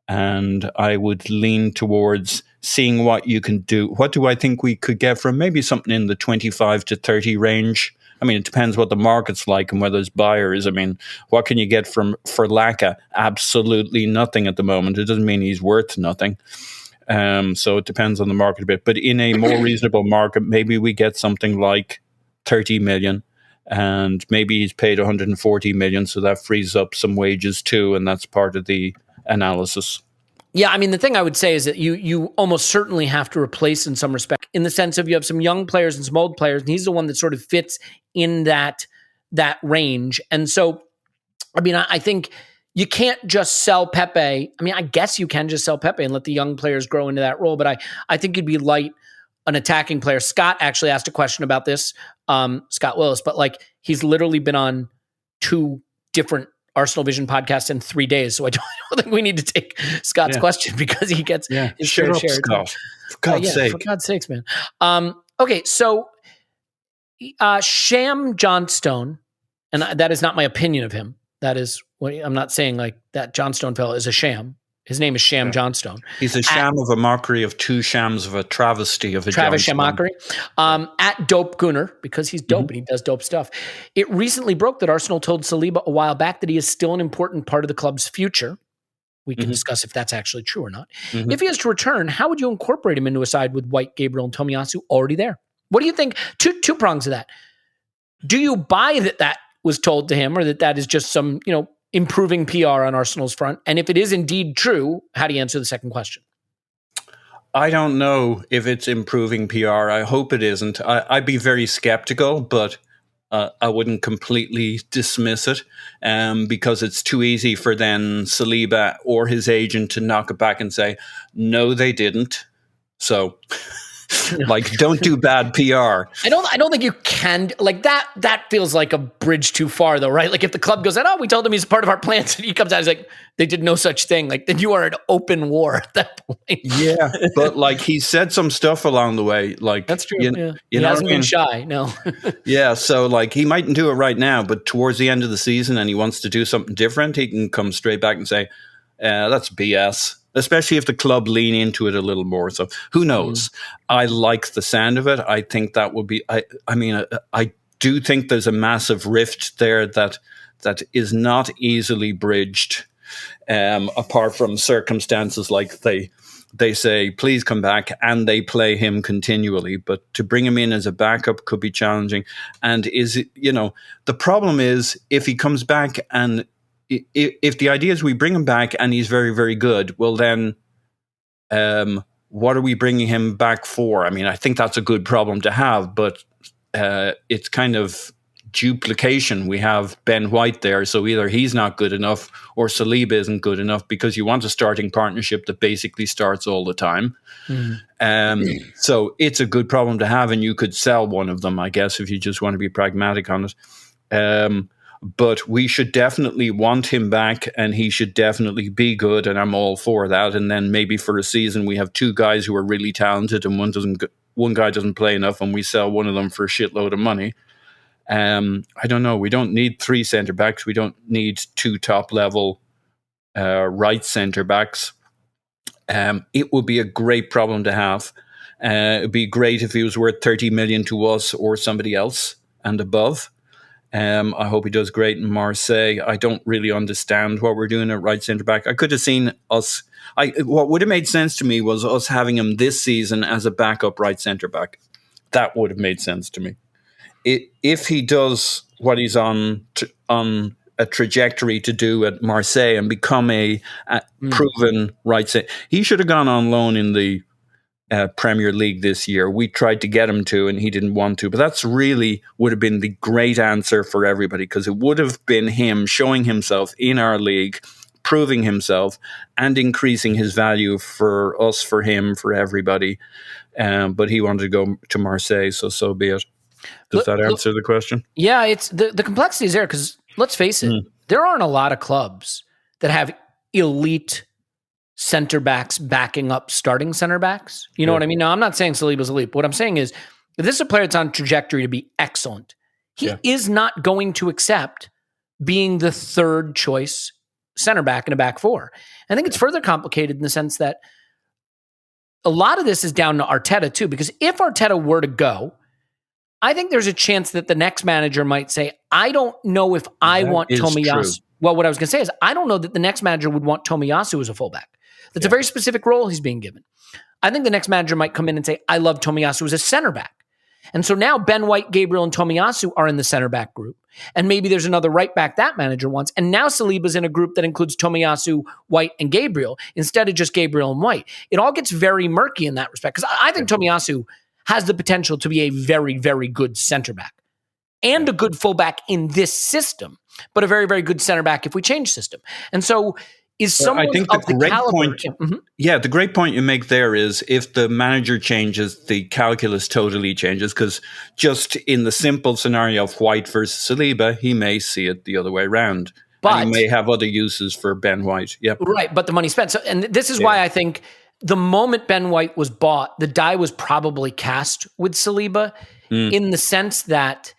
And I would lean towards seeing what you can do. What do I think we could get from? Maybe something in the 25 to 30 range. I mean, it depends what the market's like and whether there's buyers. I mean, what can you get for Laka? Absolutely nothing at the moment. It doesn't mean he's worth nothing. So it depends on the market a bit. But in a more reasonable market, maybe we get something like 30 million. And maybe he's paid 140 million, so that frees up some wages too, and that's part of the analysis. Yeah, I mean, the thing I would say is that you almost certainly have to replace in some respect, in the sense of you have some young players and some old players, and he's the one that sort of fits in that range. And so, I mean, I think you can't just sell Pepe. I mean, I guess you can just sell Pepe and let the young players grow into that role, but I think you'd be light an attacking player. Scott actually asked a question about this, Scott Willis, but like he's literally been on 2 different Arsenal Vision podcasts in 3 days. So I don't think we need to take Scott's question because he gets his share. Scott. For God's sake. For God's sakes, man. Okay, so Sham Johnstone, and that is not my opinion of him. That is what I'm not saying like that Johnstone fellow is a sham. His name is Sham Johnstone. He's a sham of a mockery of 2 shams of a travesty of a Travis Johnstone. Shamakri. At Dope Gooner, because he's dope and he does dope stuff. It recently broke that Arsenal told Saliba a while back that he is still an important part of the club's future. We can discuss if that's actually true or not. If he is to return, how would you incorporate him into a side with White, Gabriel, and Tomiyasu already there? What do you think? Two prongs of that. Do you buy that was told to him, or that is just some, improving PR on Arsenal's front? And if it is indeed true, how do you answer the second question? I don't know if it's improving PR. I hope it isn't. I'd be very skeptical, but I wouldn't completely dismiss it because it's too easy for then Saliba or his agent to knock it back and say, no, they didn't. So... like, don't do bad PR. I don't think you can, like, that feels like a bridge too far though, right? Like if the club goes, oh, we told him he's part of our plans, and he comes out, he's like, they did no such thing. Like, then you are at open war at that point. Yeah. But like he said some stuff along the way. Like that's true. You he hasn't been shy. No. Yeah. So like he mightn't do it right now, but towards the end of the season and he wants to do something different, he can come straight back and say, that's BS. Especially if the club lean into it a little more. So who knows? I like the sound of it. I think that would be, I do think there's a massive rift there that is not easily bridged apart from circumstances like they say, please come back, and they play him continually. But to bring him in as a backup could be challenging. And the problem is if he comes back and if the idea is we bring him back and he's very, very good, well then, what are we bringing him back for? I mean, I think that's a good problem to have, but it's kind of duplication. We have Ben White there, so either he's not good enough or Saliba isn't good enough, because you want a starting partnership that basically starts all the time. So it's a good problem to have, and you could sell one of them, I guess, if you just want to be pragmatic on it. but we should definitely want him back, and he should definitely be good, and I'm all for that. And then maybe for a season we have two guys who are really talented, and one guy doesn't play enough, and we sell one of them for a shitload of money. I don't know. We don't need three centre backs. We don't need two top level right centre backs. It would be a great problem to have. It'd be great if he was worth 30 million to us or somebody else and above. I hope he does great in Marseille. I don't really understand what we're doing at right centre back. I could have seen us. What would have made sense to me was us having him this season as a backup right centre back. That would have made sense to me. If he does what he's on a trajectory to do at Marseille and become a proven right centre, he should have gone on loan in the Premier League this year. We tried to get him to, and he didn't want to. But that's really would have been the great answer for everybody, because it would have been him showing himself in our league, proving himself, and increasing his value for us, for him, for everybody. But he wanted to go to Marseille, so be it. Does that answer the question? Yeah, it's the complexity is there, because let's face it, there aren't a lot of clubs that have elite center backs backing up starting center backs. You know what I mean? Now, I'm not saying Saliba's elite. But what I'm saying is, if this is a player that's on trajectory to be excellent, he is not going to accept being the third choice center back in a back four. I think it's further complicated in the sense that a lot of this is down to Arteta too, because if Arteta were to go, I think there's a chance that the next manager might say, I don't know if I want Tomiyasu. Well, what I was going to say is, I don't know that the next manager would want Tomiyasu as a fullback. That's a very specific role he's being given. I think the next manager might come in and say, I love Tomiyasu as a center back. And so now Ben White, Gabriel, and Tomiyasu are in the center back group. And maybe there's another right back that manager wants. And now Saliba's in a group that includes Tomiyasu, White, and Gabriel instead of just Gabriel and White. It all gets very murky in that respect, because I think Tomiyasu has the potential to be a very, very good center back and a good fullback in this system, but a very, very good center back if we change system. And so is someone I think of the great caliber, point. The great point you make there is, if the manager changes, the calculus totally changes, because just in the simple scenario of White versus Saliba, he may see it the other way around. But and he may have other uses for Ben White. Yep. Right, but the money spent. So, and this is why I think the moment Ben White was bought, the die was probably cast with Saliba in the sense that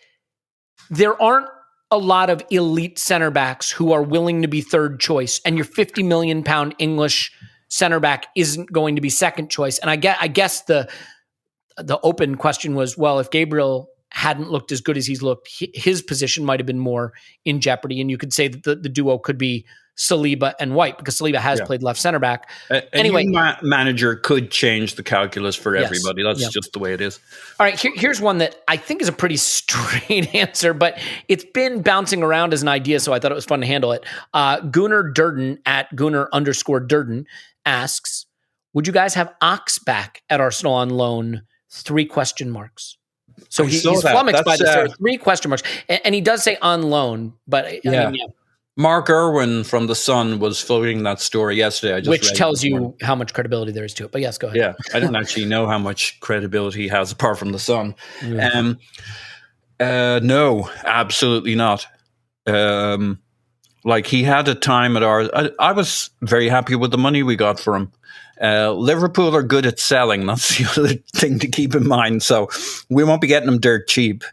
there aren't a lot of elite center backs who are willing to be third choice, and your £50 million English center back isn't going to be second choice. And I guess the open question was, well, if Gabriel hadn't looked as good as he's looked, his position might have been more in jeopardy. And you could say that the duo could be Saliba and White, because Saliba has played left center back. Anyway, manager could change the calculus for everybody. That's just the way it is. All right, here's one that I think is a pretty straight answer, but it's been bouncing around as an idea, so I thought it was fun to handle it. Gunnar Durden at Gunnar_Durden asks, would you guys have Ox back at Arsenal on loan? 3 question marks. So he's flummoxed by this. There are 3 question marks. And he does say on loan, but I mean, Mark Irwin from The Sun was floating that story yesterday. Which tells you how much credibility there is to it. But yes, go ahead. Yeah, I don't actually know how much credibility he has apart from The Sun. No, absolutely not. Like, he had a time at ours. I was very happy with the money we got for him. Liverpool are good at selling. That's the other thing to keep in mind. So we won't be getting them dirt cheap.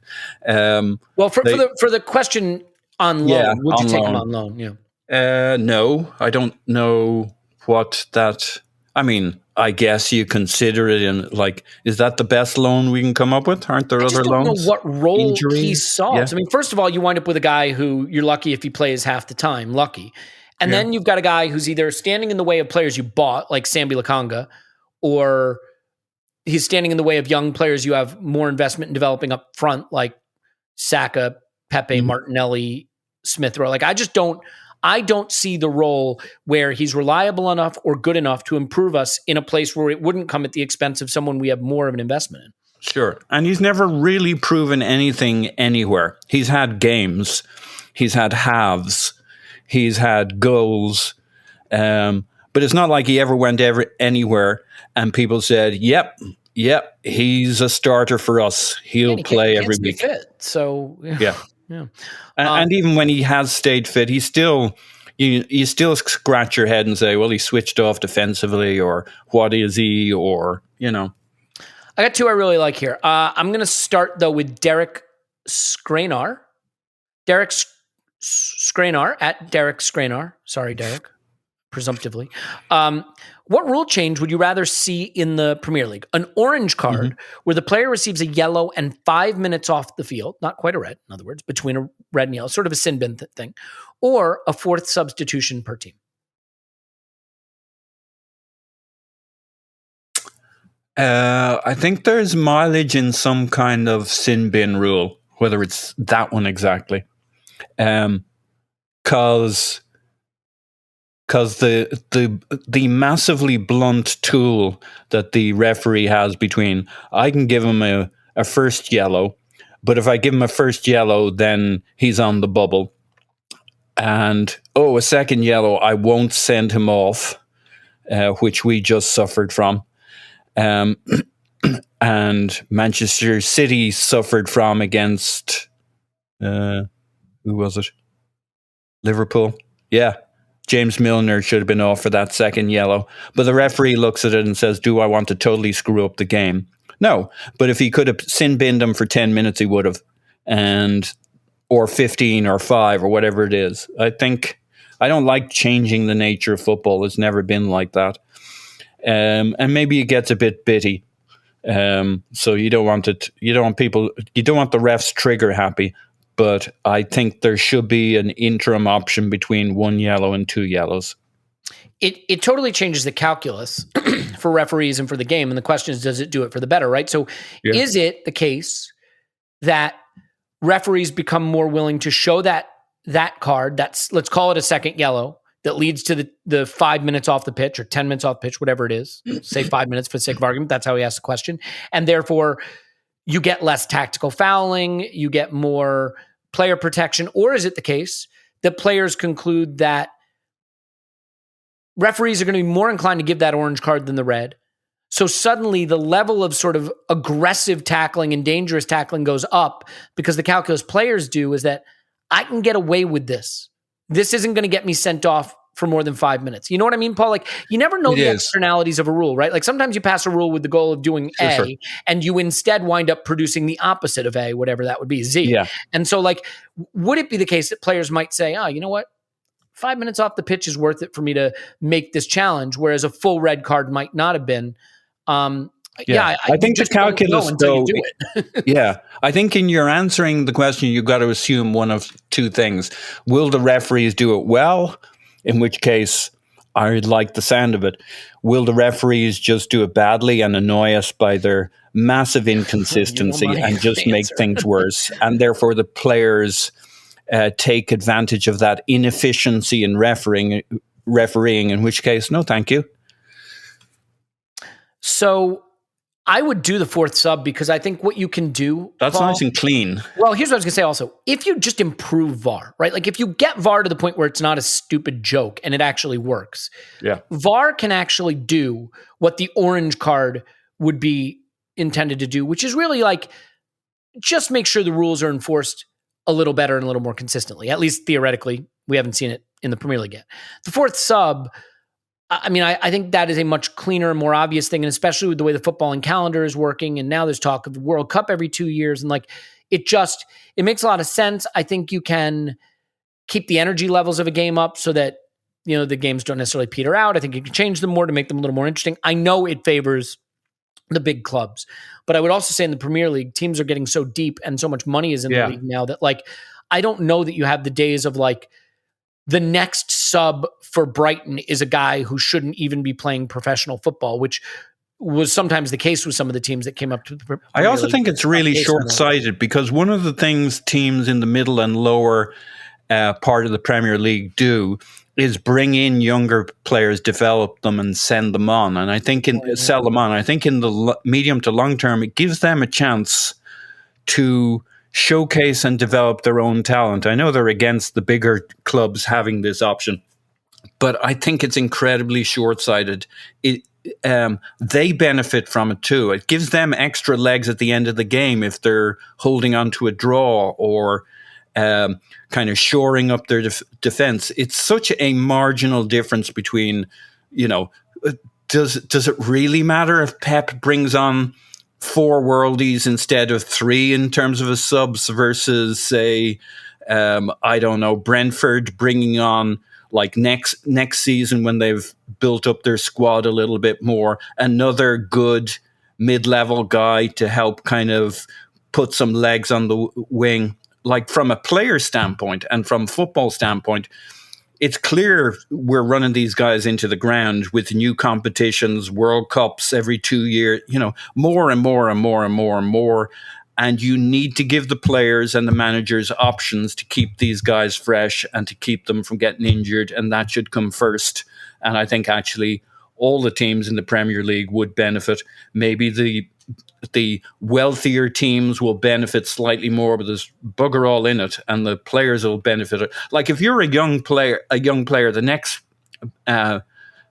Well, for the question on loan, would you take him on loan? Yeah. No, I don't know what that. I mean, I guess you consider it in, like, is that the best loan we can come up with? Aren't there other loans? I don't know what role he solves. I mean, first of all, you wind up with a guy who you're lucky if he plays half the time. Lucky. And then you've got a guy who's either standing in the way of players you bought, like Sambi Lakanga, or he's standing in the way of young players you have more investment in developing up front, like Saka, Pepe, Martinelli, Smith Rowe. Like, I don't see the role where he's reliable enough or good enough to improve us in a place where it wouldn't come at the expense of someone we have more of an investment in. Sure. And he's never really proven anything anywhere. He's had games. He's had halves. He's had goals, but it's not like he ever went anywhere and people said, yep, he's a starter for us. He'll play every week. So Yeah. And even when he has stayed fit, he still you still scratch your head and say, well, he switched off defensively, or what is he, or I got two I really like here. I'm going to start though with Derek Skranar. Derek Skranar at Derek Skranar. Sorry, Derek. Presumptively. What rule change would you rather see in the Premier League? An orange card where the player receives a yellow and 5 minutes off the field, not quite a red, in other words, between a red and yellow, sort of a sin bin thing, or a fourth substitution per team? I think there's mileage in some kind of sin bin rule, whether it's that one exactly. Because the massively blunt tool that the referee has between, I can give him a first yellow, but if I give him a first yellow, then he's on the bubble. And, a second yellow, I won't send him off, which we just suffered from. And Manchester City suffered from against, who was it? Liverpool. Yeah. James Milner should have been off for that second yellow. But the referee looks at it and says, do I want to totally screw up the game? No. But if he could have sin-binned him for 10 minutes, he would have. Or 15 or 5 or whatever it is. I don't like changing the nature of football. It's never been like that. And maybe it gets a bit bitty. So you don't want it. You don't want the refs trigger happy. But I think there should be an interim option between 1 yellow and 2 yellows. It totally changes the calculus for referees and for the game. And the question is, does it do it for the better, right? So is it the case that referees become more willing to show that card, let's call it a second yellow, that leads to the 5 minutes off the pitch or 10 minutes off pitch, whatever it is, say 5 minutes for the sake of argument. That's how he asked the question. And therefore, you get less tactical fouling, you get more player protection, or is it the case that players conclude that referees are going to be more inclined to give that orange card than the red? So suddenly the level of sort of aggressive tackling and dangerous tackling goes up because the calculus players do is that I can get away with this. This isn't going to get me sent off for more than 5 minutes. You know what I mean, Paul? Like, you never know the externalities of a rule, right? Like sometimes you pass a rule with the goal of doing A, and you instead wind up producing the opposite of A, whatever that would be, Z. Yeah. And so like, would it be the case that players might say, you know what? 5 minutes off the pitch is worth it for me to make this challenge, whereas a full red card might not have been. I think the calculus, though, I think in your answering the question, you've got to assume one of two things. Will the referees do it well? In which case, I like the sound of it. Will the referees just do it badly and annoy us by their massive inconsistency and just make things worse? And therefore, the players take advantage of that inefficiency in refereeing, in which case, no, thank you. So I would do the fourth sub because I think what you can do... That's Paul, nice and clean. Well, here's what I was going to say also. If you just improve VAR, right? Like if you get VAR to the point where it's not a stupid joke and it actually works, VAR can actually do what the orange card would be intended to do, which is really like just make sure the rules are enforced a little better and a little more consistently. At least theoretically, we haven't seen it in the Premier League yet. The fourth sub... I mean, I think that is a much cleaner and more obvious thing, and especially with the way the footballing calendar is working, and now there's talk of the World Cup every 2 years, and like it makes a lot of sense. I think you can keep the energy levels of a game up so that, you know, the games don't necessarily peter out. I think you can change them more to make them a little more interesting. I know it favors the big clubs, but I would also say in the Premier League, teams are getting so deep and so much money is in the league now that like I don't know that you have the days of like the next sub for Brighton is a guy who shouldn't even be playing professional football, which was sometimes the case with some of the teams that came up to the Premier I also think it's really short-sighted because one of the things teams in the middle and lower part of the Premier League do is bring in younger players, develop them, and send them on. And I think sell them on. I think in the medium to long term, it gives them a chance to showcase and develop their own talent. I know they're against the bigger clubs having this option, but I think it's incredibly short-sighted. They benefit from it too. It gives them extra legs at the end of the game if they're holding on to a draw or kind of shoring up their defense. It's such a marginal difference between, does it really matter if Pep brings on 4 worldies instead of 3 in terms of his subs versus, say, I don't know, Brentford bringing on, like, next season when they've built up their squad a little bit more, another good mid-level guy to help kind of put some legs on the wing. Like, from a player standpoint and from football standpoint, it's clear we're running these guys into the ground with new competitions, World Cups every 2 years, more and more and more and more and more. And you need to give the players and the managers options to keep these guys fresh and to keep them from getting injured. And that should come first. And I think actually all the teams in the Premier League would benefit. Maybe the wealthier teams will benefit slightly more, but there's bugger all in it, and the players will benefit. Like, if you're a young player, the next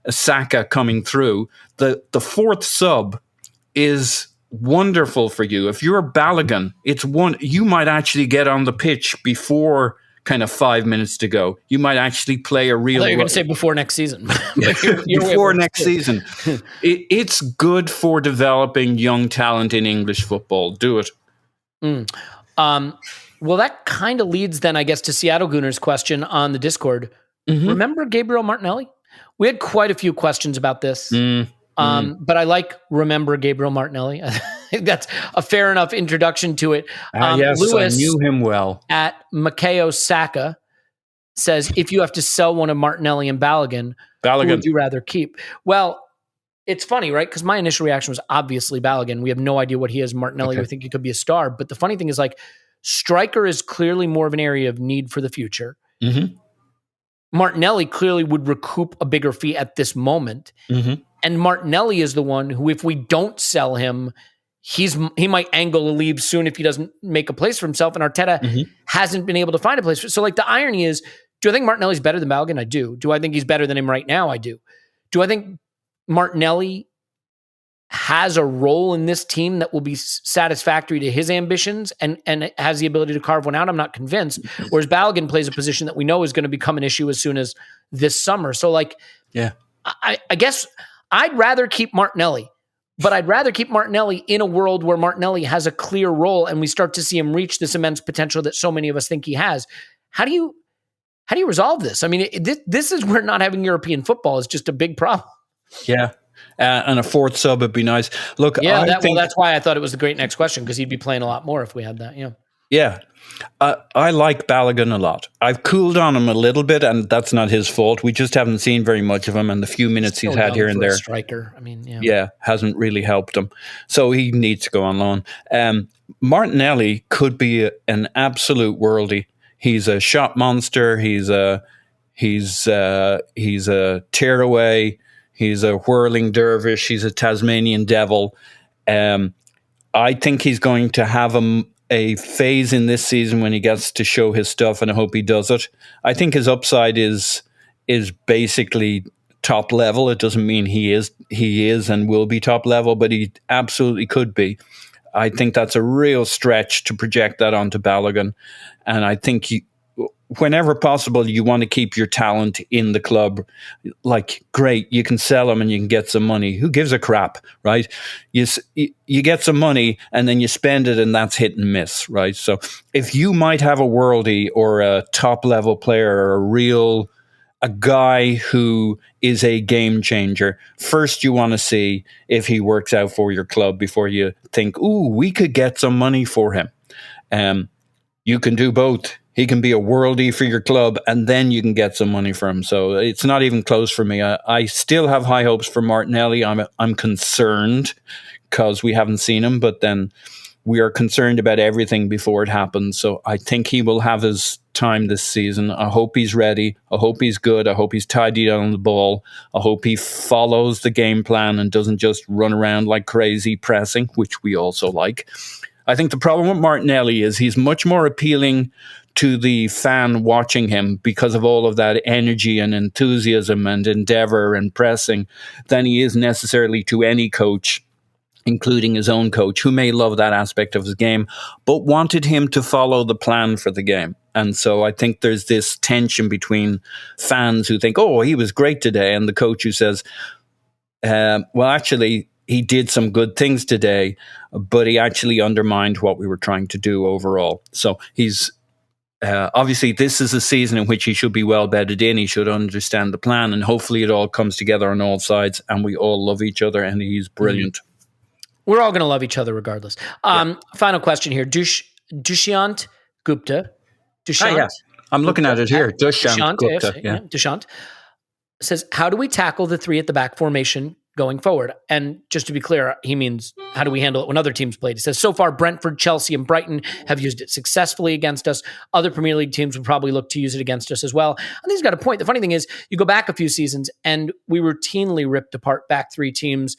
Saka coming through, the 4th sub is wonderful for you. If you're Balogun, you might actually get on the pitch before kind of 5 minutes to go. You might actually play a real... I thought you were going to say before next season. Before next season. It's good for developing young talent in English football. Do it. Well, that kind of leads then, I guess, to Seattle Gooner's question on the Discord. Mm-hmm. Remember Gabriel Martinelli? We had quite a few questions about this. But I like remember Gabriel Martinelli. I think that's a fair enough introduction to it. Yes, Lewis, I knew him well. At Makeo Saka says, if you have to sell one of Martinelli and Balogun, who would you rather keep? Well, it's funny, right? Because my initial reaction was obviously Balogun. We have no idea what he is. Martinelli, we think he could be a star. But the funny thing is, like, striker is clearly more of an area of need for the future. Mm-hmm. Martinelli clearly would recoup a bigger fee at this moment. Mm-hmm. And Martinelli is the one who, if we don't sell him, he might angle a leave soon if he doesn't make a place for himself. And Arteta hasn't been able to find a place. So, like, the irony is, do I think Martinelli's better than Balogun? I do. Do I think he's better than him right now? I do. Do I think Martinelli has a role in this team that will be satisfactory to his ambitions and has the ability to carve one out? I'm not convinced. Whereas Balogun plays a position that we know is going to become an issue as soon as this summer. So, like, I guess I'd rather keep Martinelli, but I'd rather keep Martinelli in a world where Martinelli has a clear role and we start to see him reach this immense potential that so many of us think he has. How do you resolve this? I mean, this is where not having European football is just a big problem. Yeah. And a 4th sub would be nice. Look, that's why I thought it was the great next question, because he'd be playing a lot more if we had that. Yeah. I like Balogun a lot. I've cooled on him a little bit, and that's not his fault. We just haven't seen very much of him, and the few minutes he's had here and there, striker. I mean, hasn't really helped him. So he needs to go on loan. Martinelli could be an absolute worldie. He's a shot monster. He's a tearaway. He's a whirling dervish. He's a Tasmanian devil. I think he's going to have a phase in this season when he gets to show his stuff, and I hope he does it. I think his upside is basically top level. It doesn't mean he is and will be top level, but he absolutely could be. I think that's a real stretch to project that onto Balogun, and I think whenever possible, you want to keep your talent in the club. Like, great, you can sell him and you can get some money. Who gives a crap, right? You get some money and then you spend it, and that's hit and miss, right? So if you might have a worldie or a top-level player or a guy who is a game changer, first you want to see if he works out for your club before you think, ooh, we could get some money for him. You can do both. He can be a worldie for your club, and then you can get some money for him. So it's not even close for me. I still have high hopes for Martinelli. I'm concerned because we haven't seen him, but then we are concerned about everything before it happens. So I think he will have his time this season. I hope he's ready. I hope he's good. I hope he's tidy on the ball. I hope he follows the game plan and doesn't just run around like crazy pressing, which we also like. I think the problem with Martinelli is he's much more appealing to the fan watching him because of all of that energy and enthusiasm and endeavor and pressing than he is necessarily to any coach, including his own coach, who may love that aspect of his game, but wanted him to follow the plan for the game. And so I think there's this tension between fans who think, oh, he was great today, and the coach who says, well, actually, he did some good things today, but he actually undermined what we were trying to do overall. So he's obviously, this is a season in which he should be well bedded in. He should understand the plan, and hopefully it all comes together on all sides and we all love each other, and he's brilliant. We're all going to love each other regardless. Final question here. Dushyant Gupta. Dushyant? Yes. I'm looking at it here. Dushyant Gupta. Dushyant says, how do we tackle the 3 at the back formation going forward? And just to be clear, he means how do we handle it when other teams played? He says, so far, Brentford, Chelsea, and Brighton have used it successfully against us. Other Premier League teams would probably look to use it against us as well. I think he's got a point. The funny thing is, you go back a few seasons and we routinely ripped apart back 3 teams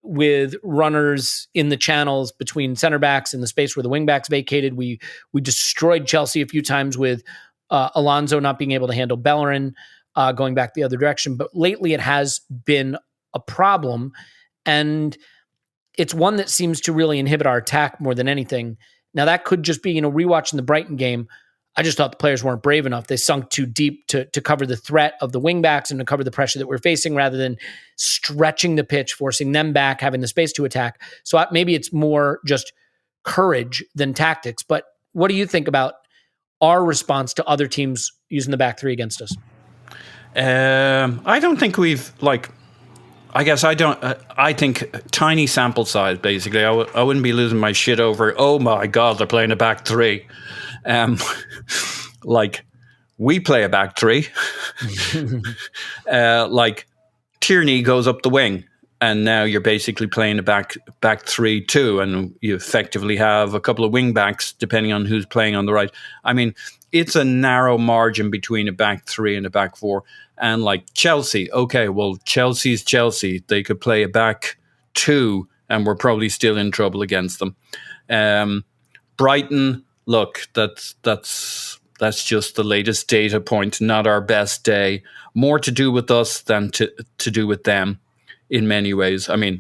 with runners in the channels between center backs in the space where the wing backs vacated. We destroyed Chelsea a few times with Alonso not being able to handle Bellerin, going back the other direction. But lately it has been a problem, and it's one that seems to really inhibit our attack more than anything. Now, that could just be, rewatching the Brighton game, I just thought the players weren't brave enough. They sunk too deep to cover the threat of the wingbacks and to cover the pressure that we're facing, rather than stretching the pitch, forcing them back, having the space to attack. So maybe it's more just courage than tactics. But what do you think about our response to other teams using the back 3 against us? I don't think we've I think tiny sample size, basically. I wouldn't be losing my shit over, oh my God, they're playing a back 3. We play a back 3. Tierney goes up the wing, and now you're basically playing a back 3 too, and you effectively have a couple of wing backs depending on who's playing on the right. I mean, it's a narrow margin between a back 3 and a back 4. And Chelsea, okay, well, Chelsea's Chelsea. They could play a back 2, and we're probably still in trouble against them. Brighton, look, that's just the latest data point, not our best day. More to do with us than to do with them in many ways. I mean,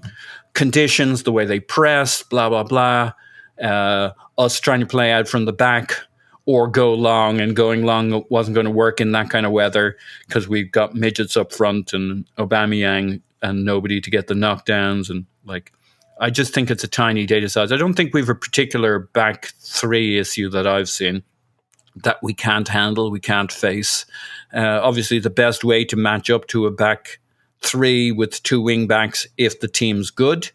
conditions, the way they press, blah, blah, blah. Us trying to play out from the back or go long, and going long wasn't going to work in that kind of weather because we've got midgets up front and Aubameyang and nobody to get the knockdowns. And I just think it's a tiny data size. I don't think we've a particular back 3 issue that I've seen that we can't handle, we can't face. Obviously, the best way to match up to a back 3 with 2 wing backs, if the team's good,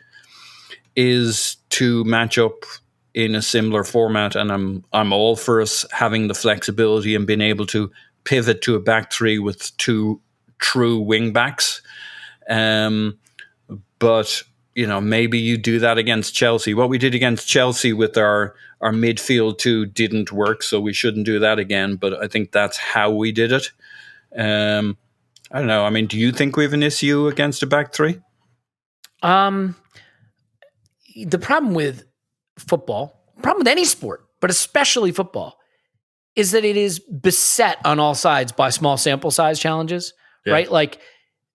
is to match up in a similar format. And I'm all for us having the flexibility and being able to pivot to a back 3 with 2 true wing backs. But maybe you do that against Chelsea. What we did against Chelsea with our midfield 2 didn't work, so we shouldn't do that again. But I think that's how we did it. I don't know. I mean, do you think we have an issue against a back 3? The problem with football, problem with any sport, but especially football, is that it is beset on all sides by small sample size challenges, right?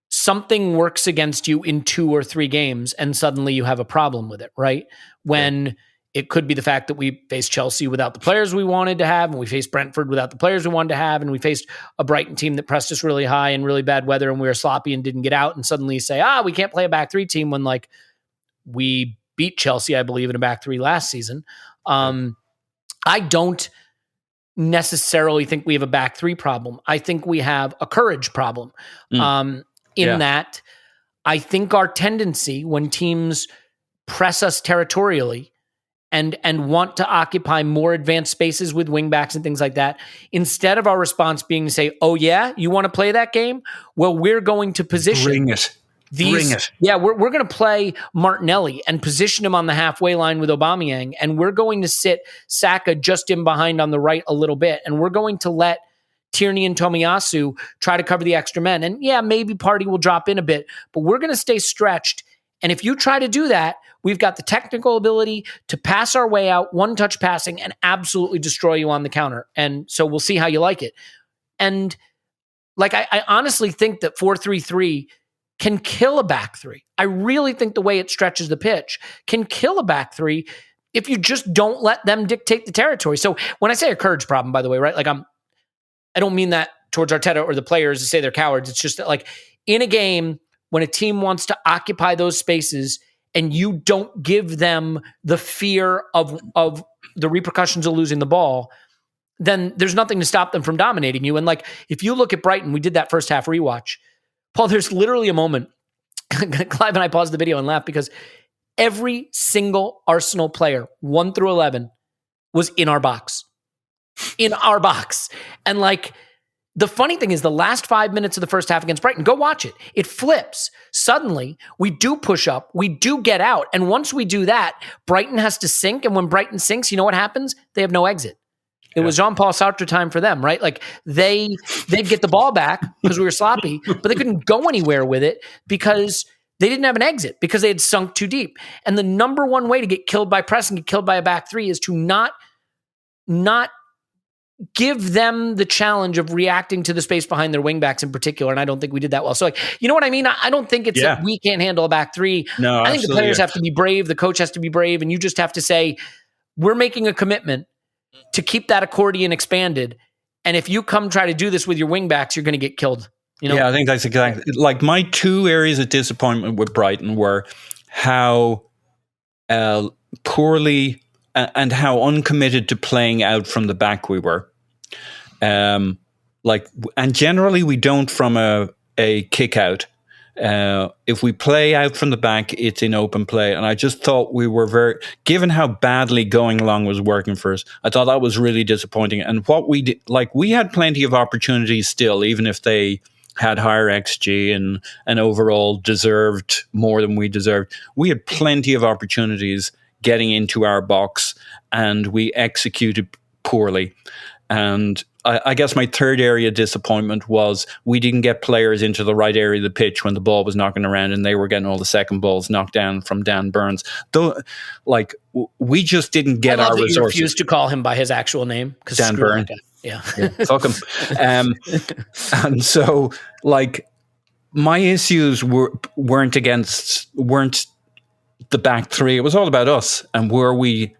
Something works against you in 2 or 3 games and suddenly you have a problem with it, right? When it could be the fact that we faced Chelsea without the players we wanted to have, and we faced Brentford without the players we wanted to have, and we faced a Brighton team that pressed us really high in really bad weather and we were sloppy and didn't get out, and suddenly you say, we can't play a back 3 team when we beat Chelsea, I believe, in a back 3 last season. I don't necessarily think we have a back 3 problem. I think we have a courage problem. That I think our tendency when teams press us territorially and want to occupy more advanced spaces with wingbacks and things like that, instead of our response being to say, oh yeah, you want to play that game? Well, we're going to position. Bring it. Yeah, we're going to play Martinelli and position him on the halfway line with Aubameyang, and we're going to sit Saka just in behind on the right a little bit, and we're going to let Tierney and Tomiyasu try to cover the extra men. And yeah, maybe Partey will drop in a bit, but we're going to stay stretched. And if you try to do that, we've got the technical ability to pass our way out, one-touch passing, and absolutely destroy you on the counter. And so we'll see how you like it. And I honestly think that 4-3-3 can kill a back 3. I really think the way it stretches the pitch can kill a back 3 if you just don't let them dictate the territory. So when I say a courage problem, by the way, right? Like I don't mean that towards Arteta or the players to say they're cowards. It's just that, like, in a game, when a team wants to occupy those spaces and you don't give them the fear of the repercussions of losing the ball, then there's nothing to stop them from dominating you. And like, if you look at Brighton, we did that first half rewatch. Paul, there's literally a moment, Clive and I paused the video and laughed because every single Arsenal player, 1 through 11, was in our box. In our box. And like, the funny thing is the last 5 minutes of the first half against Brighton, go watch it. It flips. Suddenly, we do push up. We do get out. And once we do that, Brighton has to sink. And when Brighton sinks, you know what happens? They have no exit. It was Jean-Paul Sartre time for them, right? Like they'd get the ball back because we were sloppy, but they couldn't go anywhere with it because they didn't have an exit because they had sunk too deep. And the number one way to get killed by press and get killed by a back three is to not give them the challenge of reacting to the space behind their wingbacks in particular. And I don't think we did that well. So like, you know what I mean? I don't think it's that we can't handle a back three. No, I think the players have to be brave. The coach has to be brave. And you just have to say, we're making a commitment to keep that accordion expanded. And if you come try to do this with your wingbacks, you're going to get killed. You know? Yeah, I think that's exactly like my two areas of disappointment with Brighton were how poorly and how uncommitted to playing out from the back we were. And generally we don't from a kick out. If we play out from the back, it's in open play. And I just thought we were given how badly going along was working for us, I thought that was really disappointing. And what we did, like we had plenty of opportunities still, even if they had higher XG and overall deserved more than we deserved. We had plenty of opportunities getting into our box and we executed poorly. And I guess my third area of disappointment was we didn't get players into the right area of the pitch when the ball was knocking around and they were getting all the second balls knocked down from Dan Burns. Though, like, we just didn't get our resources. You refused to call him by his actual name. Dan Burns. Yeah. Fuck him. And so, like, my issues weren't the back three. It was all about us and where we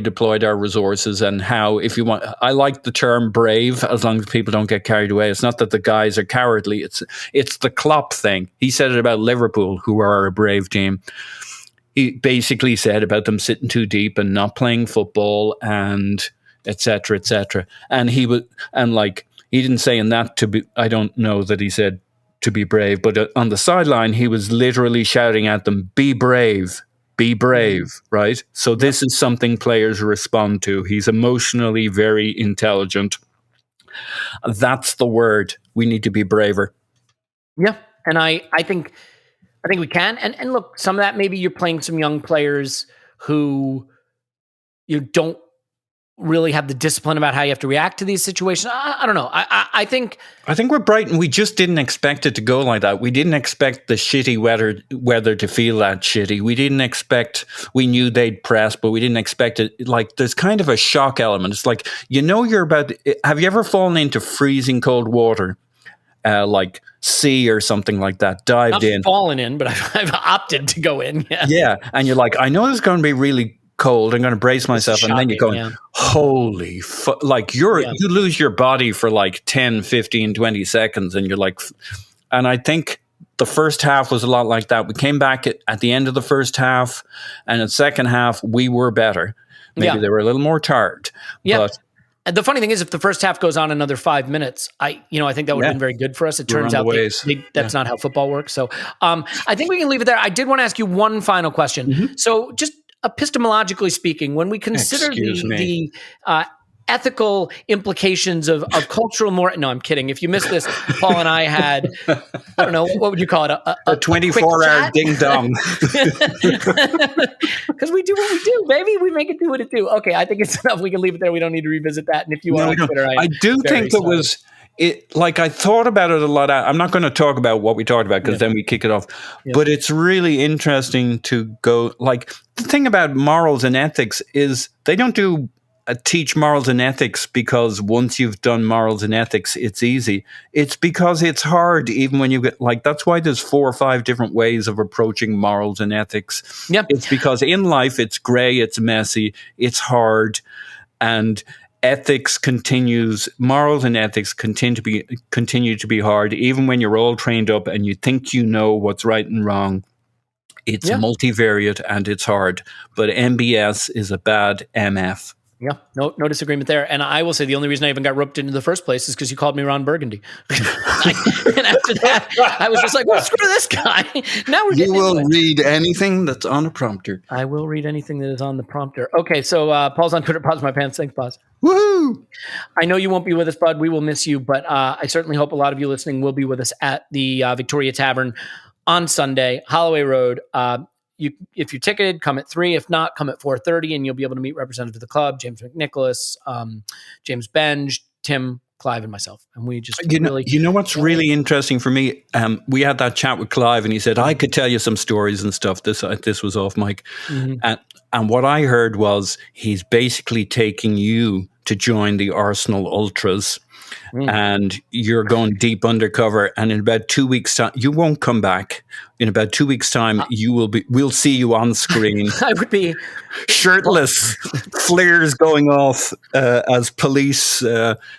deployed our resources and how, if you want, I like the term brave as long as people don't get carried away. It's not that the guys are cowardly. It's the Klopp thing. He said it about Liverpool, who are a brave team. He basically said about them sitting too deep and not playing football and et cetera, et cetera. And he didn't say in that to be, I don't know that he said to be brave, but on the sideline, he was literally shouting at them, be brave, right? So this is something players respond to. He's emotionally very intelligent. That's the word. We need to be braver. Yeah, and I think we can. And look, some of that, maybe you're playing some young players who you don't really have the discipline about how you have to react to these situations. I don't know. I think with Brighton, we just didn't expect it to go like that. We didn't expect the shitty weather to feel that shitty. We knew they'd press, but we didn't expect it. Like, there's kind of a shock element. It's like, have you ever fallen into freezing cold water? Like sea or something like that, dived in. I've fallen in, but I've opted to go in. Yeah. And you're like, I know it's going to be really cold. I'm going to brace myself. And then you're going, holy fuck. Like you lose your body for like 10, 15, 20 seconds. And you're like, and I think the first half was a lot like that. We came back at the end of the first half, and in the second half, we were better. Maybe they were a little more tired. Yeah. But and the funny thing is, if the first half goes on another 5 minutes, I think that would have been very good for us. It turns out that's not how football works. So I think we can leave it there. I did want to ask you one final question. Mm-hmm. So just epistemologically speaking, when we consider the ethical implications of cultural no, I'm kidding. If you missed this, Paul and I had, I don't know, what would you call it? A 24-hour ding-dong. Because we do what we do, baby. We make it do what it do. Okay, I think it's enough. We can leave it there. We don't need to revisit that. And if you want on Twitter, I do think it was... Like, I thought about it a lot. I'm not going to talk about what we talked about because then we kick it off. Yeah. But it's really interesting to go, like, the thing about morals and ethics is they don't do teach morals and ethics because once you've done morals and ethics, it's easy. It's because it's hard, even when you get that's why there's 4 or 5 different ways of approaching morals and ethics. Yep. It's because in life, it's gray, it's messy, it's hard, and morals and ethics continue to be hard, even when you're all trained up and you think you know what's right and wrong. It's multivariate and it's hard, but MBS is a bad MF. Yeah, no disagreement there. And I will say the only reason I even got roped into the first place is because you called me Ron Burgundy. And after that, I was just like, well, screw this guy. Now we're getting You will read anything that's on a prompter. I will read anything that is on the prompter. Okay, so Paul's on Twitter. Pause my pants. Thanks, Pause. Woohoo! I know you won't be with us, bud. We will miss you, but I certainly hope a lot of you listening will be with us at the Victoria Tavern on Sunday, Holloway Road. If you're ticketed, come at 3. If not, come at 4:30, and you'll be able to meet representatives of the club, James McNicholas, James Benge, Tim, Clive, and myself. And we just you know what's really interesting for me? We had that chat with Clive, and he said I could tell you some stories and stuff. This was off mic, and what I heard was he's basically taking you to join the Arsenal Ultras. And you're going deep undercover, and in about 2 weeks' time, you won't come back. In about 2 weeks' time, we'll see you on screen. I would be shirtless, flares going off as police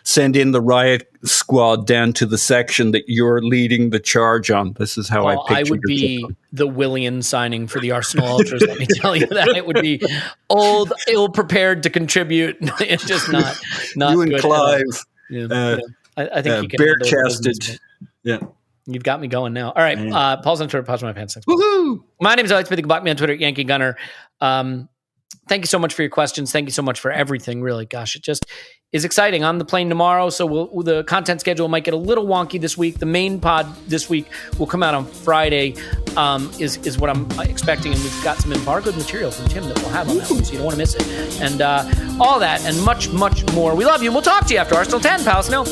send in the riot squad down to the section that you're leading the charge on. This is how I picture I would be the Willian signing for the Arsenal Ultras. Let me tell you that. It would be old, ill-prepared to contribute. It's just not you and good. Clive. I think you can bare-chested. Yeah. You've got me going now. All right. Paul's on Twitter. Pause my pants. Woohoo! My name is Elliot Pepe. Block me on Twitter, Yankee Gunner. Thank you so much for your questions. Thank you so much for everything. Really, gosh, it just is exciting. On the plane tomorrow, so the content schedule might get a little wonky this week. The main pod this week will come out on Friday, is what I'm expecting, and we've got some embargoed material from Tim that we'll have on that one, so you don't want to miss it. And all that and much, much more. We love you. We'll talk to you after Arsenal 10, pals. No.